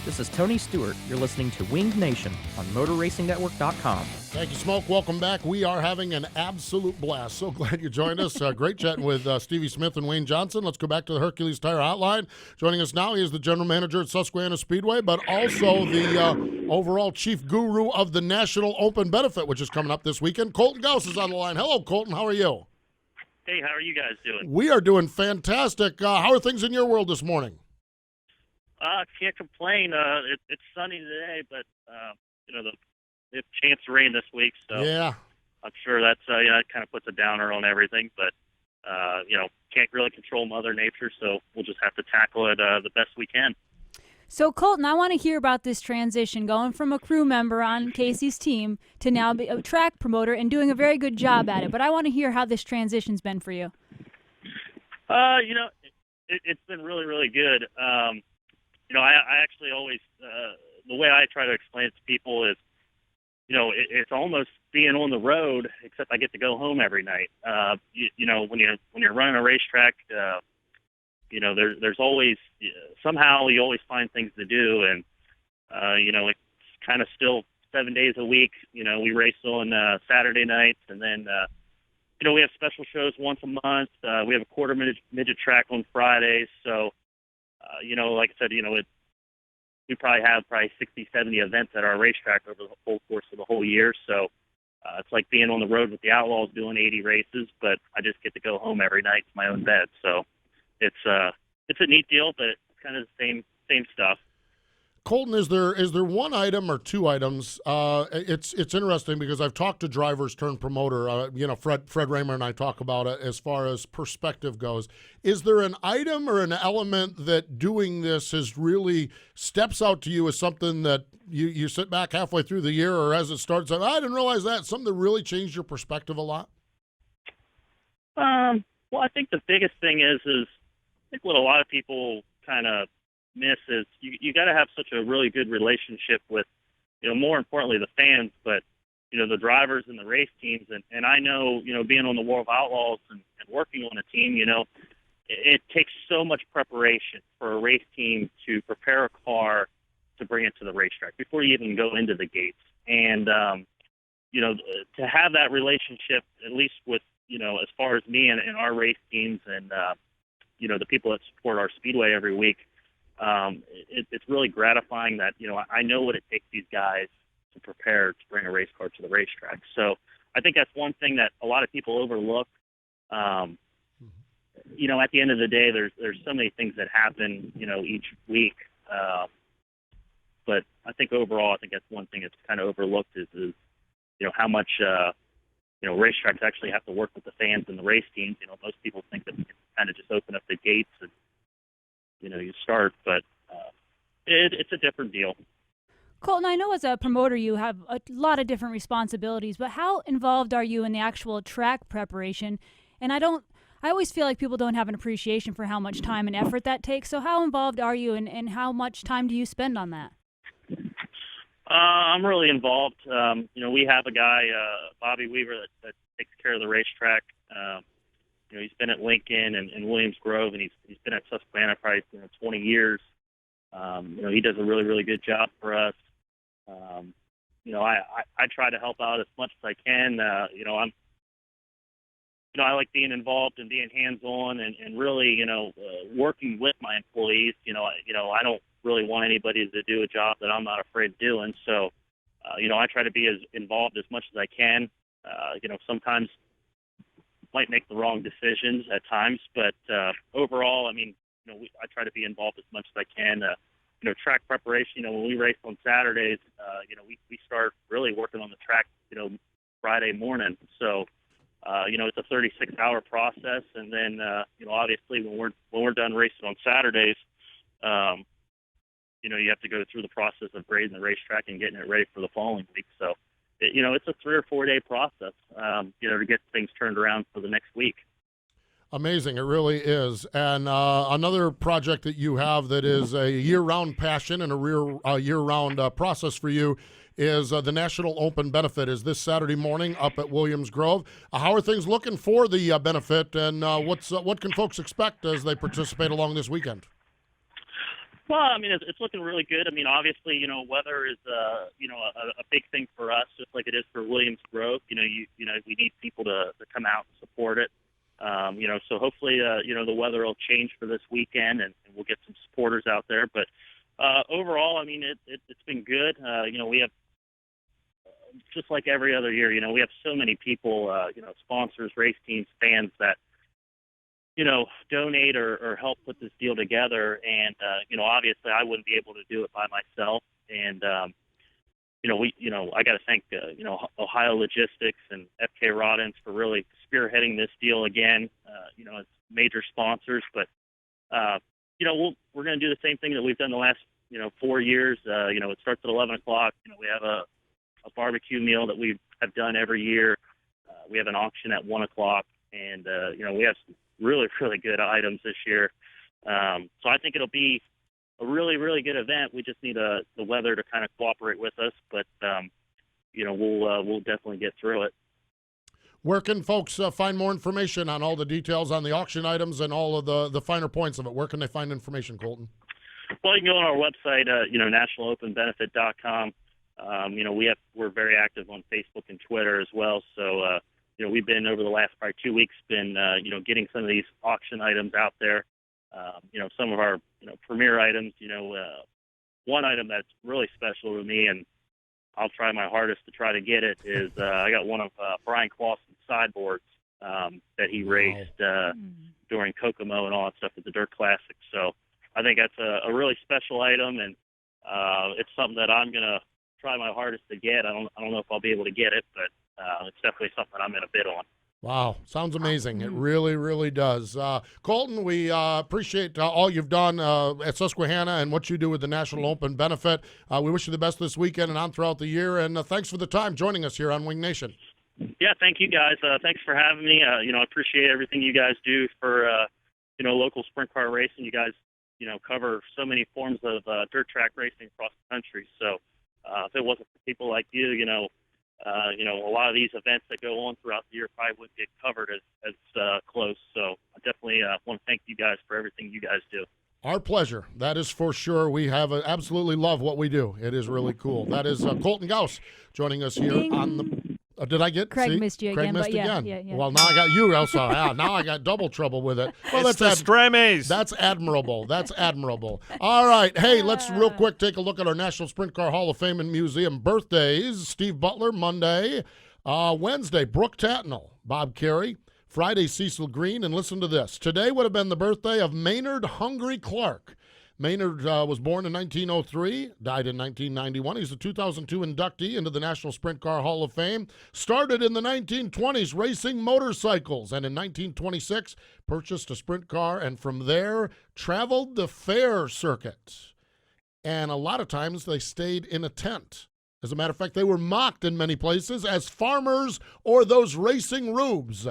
R: This is Tony Stewart. You're listening to Winged Nation on MotorRacingNetwork.com.
B: Thank you, Smoke. Welcome back. We are having an absolute blast. So glad you joined us. Great chatting with Stevie Smith and Wayne Johnson. Let's go back to the Hercules Tire Hotline. Joining us now, he is the general manager at Susquehanna Speedway, but also the overall chief guru of the National Open Benefit, which is coming up this weekend. Kolten Gouse is on the line. Hello, Kolten. How are you?
S: Hey, how are you guys doing?
B: We are doing fantastic. How are things in your world this morning?
S: Can't complain. It's sunny today, but they have a chance of rain this week, so
B: yeah,
S: I'm sure that's it kind of puts a downer on everything. But can't really control Mother Nature, so we'll just have to tackle it the best we can.
C: So, Kolten, I want to hear about this transition, going from a crew member on Casey's team to now be a track promoter and doing a very good job at it. But I want to hear how this transition's been for you.
S: It's been really, really good. I actually always, the way I try to explain it to people is, it's almost being on the road, except I get to go home every night. When you're running a racetrack, there's always, somehow you always find things to do. And, it's kind of still 7 days a week. We race on Saturday nights, and then, we have special shows once a month. We have a quarter midget track on Fridays. So, like I said, we probably have 60, 70 events at our racetrack over the whole course of the whole year. So it's like being on the road with the Outlaws doing 80 races, but I just get to go home every night to my own bed. So it's a neat deal, but it's kind of the same stuff.
B: Kolten, is there one item or two items? It's interesting because I've talked to drivers turned promoter. Fred Raymer and I talk about it as far as perspective goes. Is there an item or an element that doing this is really steps out to you as something that you sit back halfway through the year or as it starts? I didn't realize that. Something that really changed your perspective a lot?
S: Well, I think the biggest thing is I think what a lot of people kind of miss is you got to have such a really good relationship with, more importantly, the fans, but, the drivers and the race teams. And I know, being on the World of Outlaws and working on a team, it takes so much preparation for a race team to prepare a car to bring it to the racetrack before you even go into the gates. And, to have that relationship, at least with, as far as me and our race teams and, the people that support our speedway every week, it's really gratifying that, I know what it takes these guys to prepare to bring a race car to the racetrack. So I think that's one thing that a lot of people overlook. At the end of the day, there's so many things that happen, each week. But I think overall, I think that's one thing that's kind of overlooked is how much, racetracks actually have to work with the fans and the race teams. Most people think that we can kind of just open up the gates and, you start, but it's a different deal.
C: Kolten, I know as a promoter you have a lot of different responsibilities, but how involved are you in the actual track preparation? And I always feel like people don't have an appreciation for how much time and effort that takes. So how involved are you and how much time do you spend on that?
S: I'm really involved. We have a guy, Bobby Weaver, that takes care of the racetrack. He's been at Lincoln and Williams Grove, and he's been at Susquehanna probably 20 years. He does a really, really good job for us. I try to help out as much as I can. I like being involved and being hands-on and really, working with my employees. I don't really want anybody to do a job that I'm not afraid of doing. So, I try to be as involved as much as I can. Sometimes might make the wrong decisions at times, but overall, I try to be involved as much as I can. Track preparation, when we race on Saturdays, we start really working on the track, Friday morning. So, it's a 36-hour process. And then, obviously when we're done racing on Saturdays, you have to go through the process of grading the racetrack and getting it ready for the following week. So, it's a 3 or 4 day process, to get things turned around for the next week.
B: Amazing. It really is. And another project that you have that is a year-round passion and a year-round process for you is the National Open Benefit is this Saturday morning up at Williams Grove. How are things looking for the benefit, and what can folks expect as they participate along this weekend?
S: Well, it's looking really good. Obviously, weather is, a big thing for us, just like it is for Williams Grove. We need people to come out and support it. So hopefully, the weather will change for this weekend and we'll get some supporters out there. But overall, it's been good. We have, just like every other year, we have so many people, sponsors, race teams, fans that, donate or help put this deal together. And, obviously I wouldn't be able to do it by myself. And, I got to thank, Ohio Logistics and FK Roddens for really spearheading this deal again, as major sponsors. But, we're going to do the same thing that we've done the last, 4 years. It starts at 11 o'clock. We have a barbecue meal that we have done every year. We have an auction at 1 o'clock. And, we have some really, really good items this year. So I think it'll be a really, really good event. We just need the weather to kind of cooperate with us, but we'll definitely get through it.
B: Where can folks find more information on all the details on the auction items and all of the finer points of it? Where can they find information, Kolten?
S: Well, you can go on our website, nationalopenbenefit.com. We're very active on Facebook and Twitter as well. So, we've been over the last probably 2 weeks getting some of these auction items out there. Some of our, premier items, one item that's really special to me, and I'll try my hardest to try to get it, is I got one of Brian Clausen's sideboards that he raced during Kokomo and all that stuff at the Dirt Classic. So I think that's a really special item, and it's something that I'm going to try my hardest to get. I don't know if I'll be able to get it, but it's definitely something I'm going to bid on.
B: Wow, sounds amazing. It really, really does. Kolten, we appreciate all you've done at Susquehanna and what you do with the National Open benefit. We wish you the best this weekend and on throughout the year, and thanks for the time joining us here on Wing Nation.
S: Yeah, thank you guys. Thanks for having me. I appreciate everything you guys do for, local sprint car racing. You guys, cover so many forms of dirt track racing across the country. So if it wasn't for people like you, a lot of these events that go on throughout the year probably wouldn't get covered as close. So I definitely want to thank you guys for everything you guys do.
B: Our pleasure. That is for sure. We have absolutely love what we do. It is really cool. That is Kolten Gouse joining us here on the. Did I get
C: Craig
B: see?
C: missed you
B: Craig
C: again,
B: missed
C: but yeah,
B: again.
C: yeah.
B: Well, now I got you, Elsa. Now I got double trouble with it. Well,
E: It's the Strammies.
B: That's admirable. That's admirable. All right. Hey, let's real quick take a look at our National Sprint Car Hall of Fame and Museum birthdays. Steve Butler, Monday. Wednesday, Brooke Tatnall, Bob Carey. Friday, Cecil Green. And listen to this. Today would have been the birthday of Maynard Hungry Clark. Maynard was born in 1903, died in 1991. He's a 2002 inductee into the National Sprint Car Hall of Fame. Started in the 1920s racing motorcycles, and in 1926 purchased a sprint car, and from there traveled the fair circuit. And a lot of times they stayed in a tent. As a matter of fact, they were mocked in many places as farmers or those racing rubes.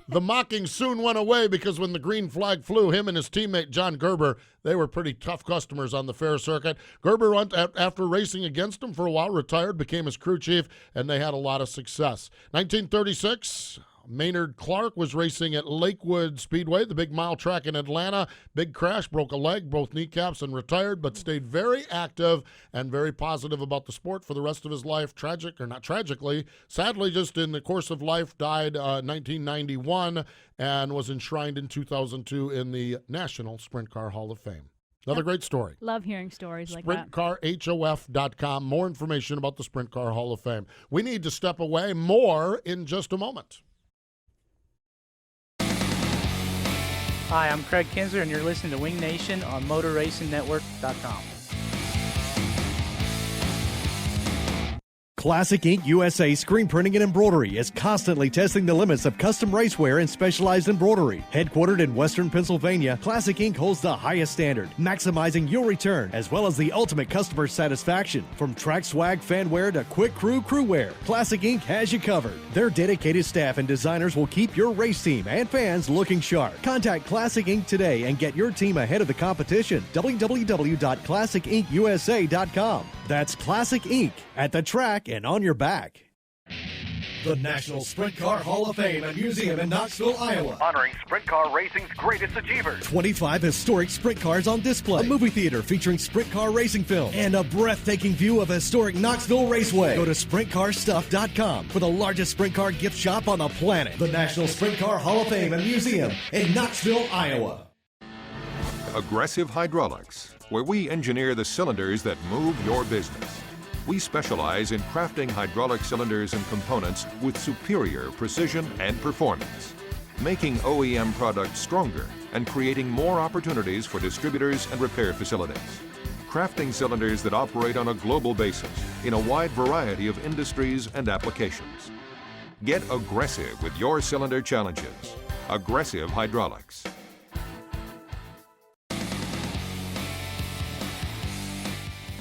B: The mocking soon went away because when the green flag flew, him and his teammate John Gerber, they were pretty tough customers on the fair circuit. Gerber went after racing against him for a while, retired, became his crew chief, and they had a lot of success. 1936, Maynard Clark was racing at Lakewood Speedway, the big mile track in Atlanta. Big crash, broke a leg, both kneecaps, and retired, but stayed very active and very positive about the sport for the rest of his life. Tragic, or not tragically, sadly, just in the course of life, died 1991 and was enshrined in 2002 in the National Sprint Car Hall of Fame. Another great story.
C: Love hearing stories like that.
B: SprintCarHof.com. More information about the Sprint Car Hall of Fame. We need to step away. More in just a moment.
D: Hi, I'm Craig Kinzer, and you're listening to Wing Nation on MotorRacingNetwork.com.
O: Classic Ink USA Screen Printing and Embroidery is constantly testing the limits of custom racewear and specialized embroidery. Headquartered in Western Pennsylvania, Classic Ink holds the highest standard, maximizing your return as well as the ultimate customer satisfaction. From track swag fanwear to quick crew wear, Classic Ink has you covered. Their dedicated staff and designers will keep your race team and fans looking sharp. Contact Classic Ink today and get your team ahead of the competition. www.classicinkusa.com. That's Classic Ink at the track and on your back.
J: The National Sprint Car Hall of Fame and Museum in Knoxville, Iowa.
Q: Honoring sprint car racing's greatest achievers.
O: 25 historic sprint cars on display, a movie theater featuring sprint car racing film, and a breathtaking view of historic Knoxville Raceway. Go to SprintCarStuff.com for the largest sprint car gift shop on the planet. The National Sprint Car Hall of Fame and Museum in Knoxville, Iowa.
T: Aggressive Hydraulics, where we engineer the cylinders that move your business. We specialize in crafting hydraulic cylinders and components with superior precision and performance, making OEM products stronger and creating more opportunities for distributors and repair facilities. Crafting cylinders that operate on a global basis in a wide variety of industries and applications. Get aggressive with your cylinder challenges. Aggressive Hydraulics.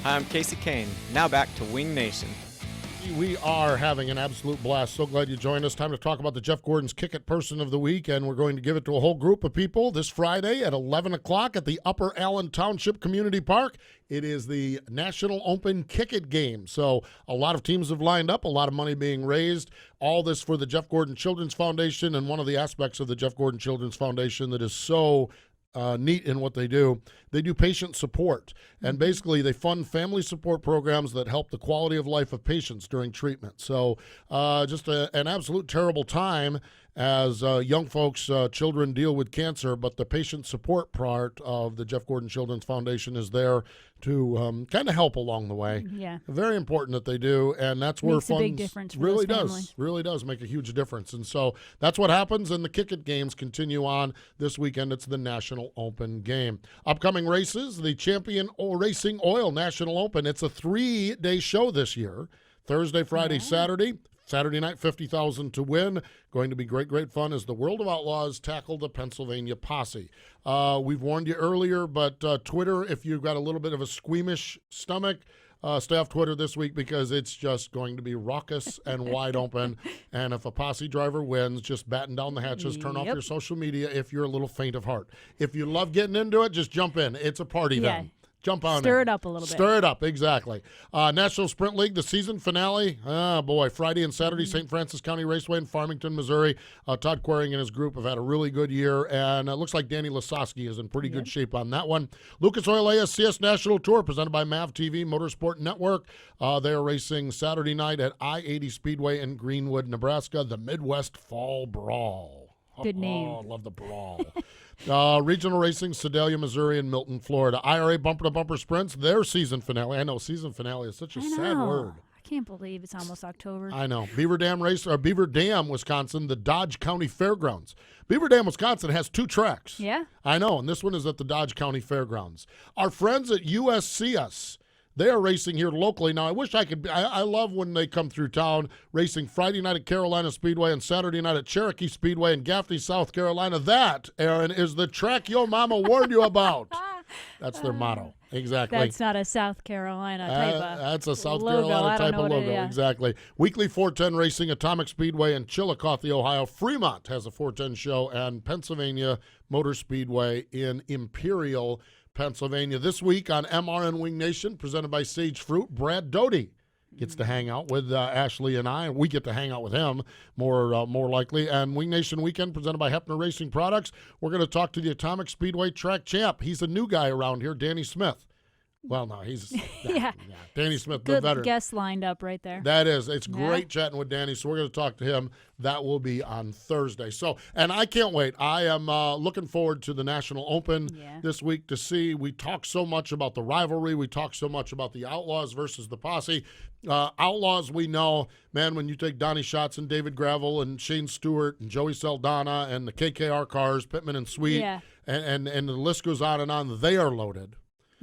U: Hi, I'm Casey Kane. Now back to Wing Nation.
B: We are having an absolute blast. So glad you joined us. Time to talk about the Jeff Gordon's Kick It Person of the Week, and we're going to give it to a whole group of people this Friday at 11 o'clock at the Upper Allen Township Community Park. It is the National Open Kick It game. So a lot of teams have lined up, a lot of money being raised. All this for the Jeff Gordon Children's Foundation, and one of the aspects of the Jeff Gordon Children's Foundation that is so neat in what they do patient support, and basically they fund family support programs that help the quality of life of patients during treatment. So just an absolute terrible time, as young folks, children deal with cancer, but the patient support part of the Jeff Gordon Children's Foundation is there to kind of help along the way.
C: Yeah.
B: Very important that they do, and that's where
C: Makes a
B: funds
C: big difference for
B: really
C: those
B: does.
C: families.
B: Really does make a huge difference. And so that's what happens, and the Kick It games continue on this weekend. It's the National Open game. Upcoming races, the Champion Racing Oil National Open. It's a 3-day show this year. Thursday, Friday, Saturday. Saturday night, $50,000 to win. Going to be great, great fun as the World of Outlaws tackle the Pennsylvania Posse. We've warned you earlier, but Twitter, if you've got a little bit of a squeamish stomach, stay off Twitter this week because it's just going to be raucous and wide open. And if a Posse driver wins, just batten down the hatches, turn off your social media if you're a little faint of heart. If you love getting into it, just jump in. It's a party then. Jump on
C: Stir
B: in.
C: it up a little bit.
B: Stir it up, exactly. National Sprint League, the season finale. Oh, boy, Friday and Saturday, St. Francis County Raceway in Farmington, Missouri. Todd Quering and his group have had a really good year, and it looks like Danny Lasowski is in pretty good shape on that one. Lucas Oil ASCS National Tour, presented by MAV TV Motorsport Network. They are racing Saturday night at I-80 Speedway in Greenwood, Nebraska, the Midwest Fall Brawl.
C: Good name.
B: Oh, love the brawl. Regional Racing, Sedalia, Missouri, and Milton, Florida. IRA Bumper to Bumper Sprints, their season finale. I know season finale is such a sad word.
C: I can't believe it's almost October.
B: I know. Beaver Dam, Wisconsin, the Dodge County Fairgrounds. Beaver Dam, Wisconsin has 2 tracks.
C: Yeah.
B: I know, and this one is at the Dodge County Fairgrounds. Our friends at USCS, they are racing here locally. Now, I wish I could. I love when they come through town, racing Friday night at Carolina Speedway and Saturday night at Cherokee Speedway in Gaffney, South Carolina. That, Erin, is the track your mama warned you about. That's their motto. Exactly.
C: That's not a South Carolina type of
B: That's a South
C: logo.
B: Carolina type of logo.
C: Yeah.
B: Exactly. Weekly 410 Racing, Atomic Speedway in Chillicothe, Ohio. Fremont has a 410 show, and Pennsylvania Motor Speedway in Imperial, Pennsylvania. This week on MRN Wing Nation, presented by Sage Fruit, Brad Doty gets to hang out with Ashley and I. We get to hang out with him more likely. And Wing Nation Weekend, presented by Hefner Racing Products. We're going to talk to the Atomic Speedway track champ. He's a new guy around here, Danny Smith. Well, no, he's Danny Smith, the
C: Good
B: veteran.
C: guest lined up right there.
B: That is. It's great chatting with Danny, so we're going to talk to him. That will be on Thursday. So, and I can't wait. I am looking forward to the National Open this week to see. We talk so much about the rivalry. We talk so much about the Outlaws versus the Posse. Outlaws, we know, man, when you take Donnie Schatz and David Gravel and Shane Stewart and Joey Saldana and the KKR cars, Pittman and Sweet, and the list goes on and on, they are loaded.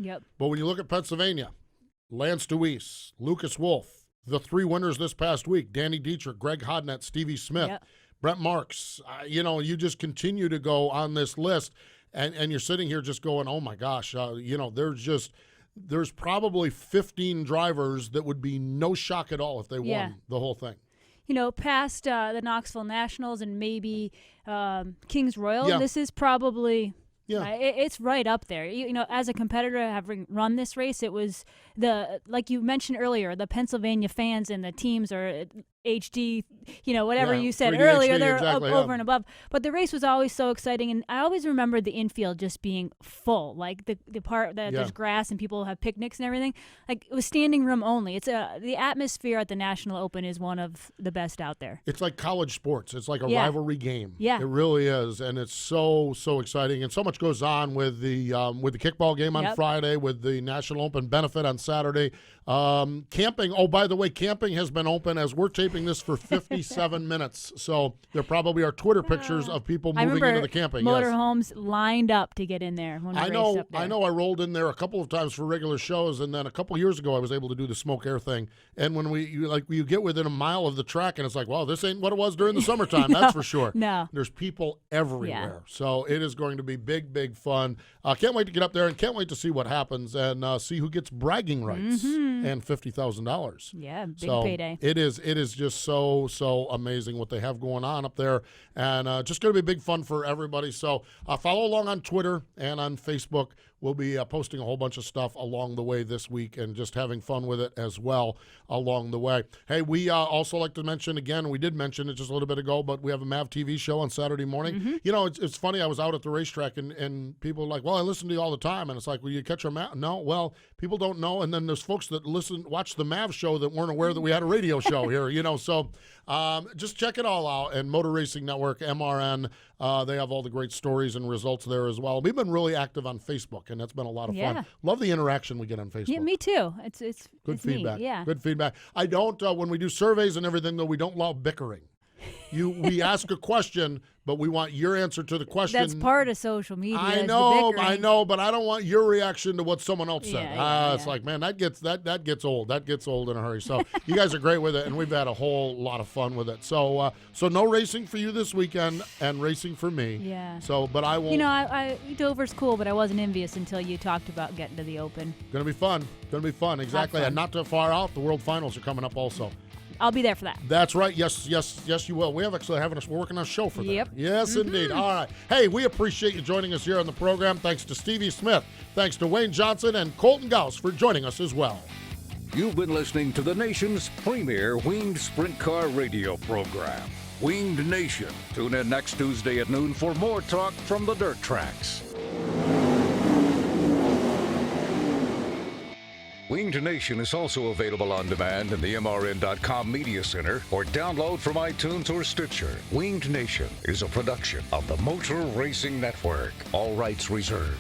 C: Yep.
B: But when you look at Pennsylvania, Lance Deweese, Lucas Wolf, the 3 winners this past week, Danny Dietrich, Greg Hodnett, Stevie Smith, Brent Marks, you just continue to go on this list, and you're sitting here just going, oh, my gosh, there's probably 15 drivers that would be no shock at all if they won the whole thing.
C: Past the Knoxville Nationals and maybe Kings Royal, this is probably – it's right up there. As a competitor having run this race, it was like you mentioned earlier, the Pennsylvania fans and the teams are HD, whatever you said earlier,
B: HD,
C: they're
B: exactly,
C: over and above. But the race was always so exciting, and I always remember the infield just being full, like the part that there's grass and people have picnics and everything. Like it was standing room only. It's the atmosphere at the National Open is one of the best out there.
B: It's like college sports. It's like a rivalry game.
C: Yeah,
B: it really is, and it's so exciting, and so much goes on with the kickball game on Friday, with the National Open benefit on Saturday. Camping. Oh, by the way, camping has been open as we're taping this for 57 minutes. So there probably are Twitter pictures of people moving into the camping.
C: Motorhomes lined up to get in there. When we
B: I know.
C: Up there.
B: I know. I rolled in there a couple of times for regular shows, and then a couple years ago I was able to do the smoke air thing. And when you get within a mile of the track, and it's like, wow, this ain't what it was during the summertime. That's for sure.
C: No,
B: there's people everywhere. So it is going to be big fun. Can't wait to get up there, and can't wait to see what happens and see who gets bragging rights and $50,000.
C: Yeah, big
B: payday. It is just so amazing what they have going on up there, and just going to be big fun for everybody. So follow along on Twitter and on Facebook. We'll be posting a whole bunch of stuff along the way this week and just having fun with it as well along the way. Hey, we also like to mention, again, we did mention it just a little bit ago, but we have a MAV TV show on Saturday morning. It's funny. I was out at the racetrack and people are like, well, I listen to you all the time. And it's like, well, you catch our MAV? No, well, people don't know. And then there's folks that watch the MAV show that weren't aware that we had a radio show here, So Just check it all out. And Motor Racing Network, MRN, they have all the great stories and results there as well. We've been really active on Facebook, and that's been a lot of fun. Love the interaction we get on Facebook.
C: Yeah, me too. It's
B: good feedback.
C: Neat. Yeah,
B: good feedback. I don't when we do surveys and everything though, we don't allow bickering. We ask a question, but we want your answer to the question.
C: That's part of social media.
B: I know, but I don't want your reaction to what someone else said. It's like, man, that gets old. That gets old in a hurry. So you guys are great with it, and we've had a whole lot of fun with it. So no racing for you this weekend, and racing for me.
C: Yeah.
B: So, but I won't.
C: Dover's cool, but I wasn't envious until you talked about getting to the Open.
B: Gonna be fun. Exactly. And not too far out, the World Finals are coming up also.
C: I'll be there for that.
B: That's right. Yes, you will. We're working on a show for that.
C: Yep.
B: Yes, indeed. All right. Hey, we appreciate you joining us here on the program. Thanks to Stevie Smith. Thanks to Wayne Johnson and Kolten Gouse for joining us as well.
A: You've been listening to the nation's premier winged sprint car radio program, Winged Nation. Tune in next Tuesday at noon for more talk from the dirt tracks. Winged Nation is also available on demand in the MRN.com Media Center or download from iTunes or Stitcher. Winged Nation is a production of the Motor Racing Network. All rights reserved.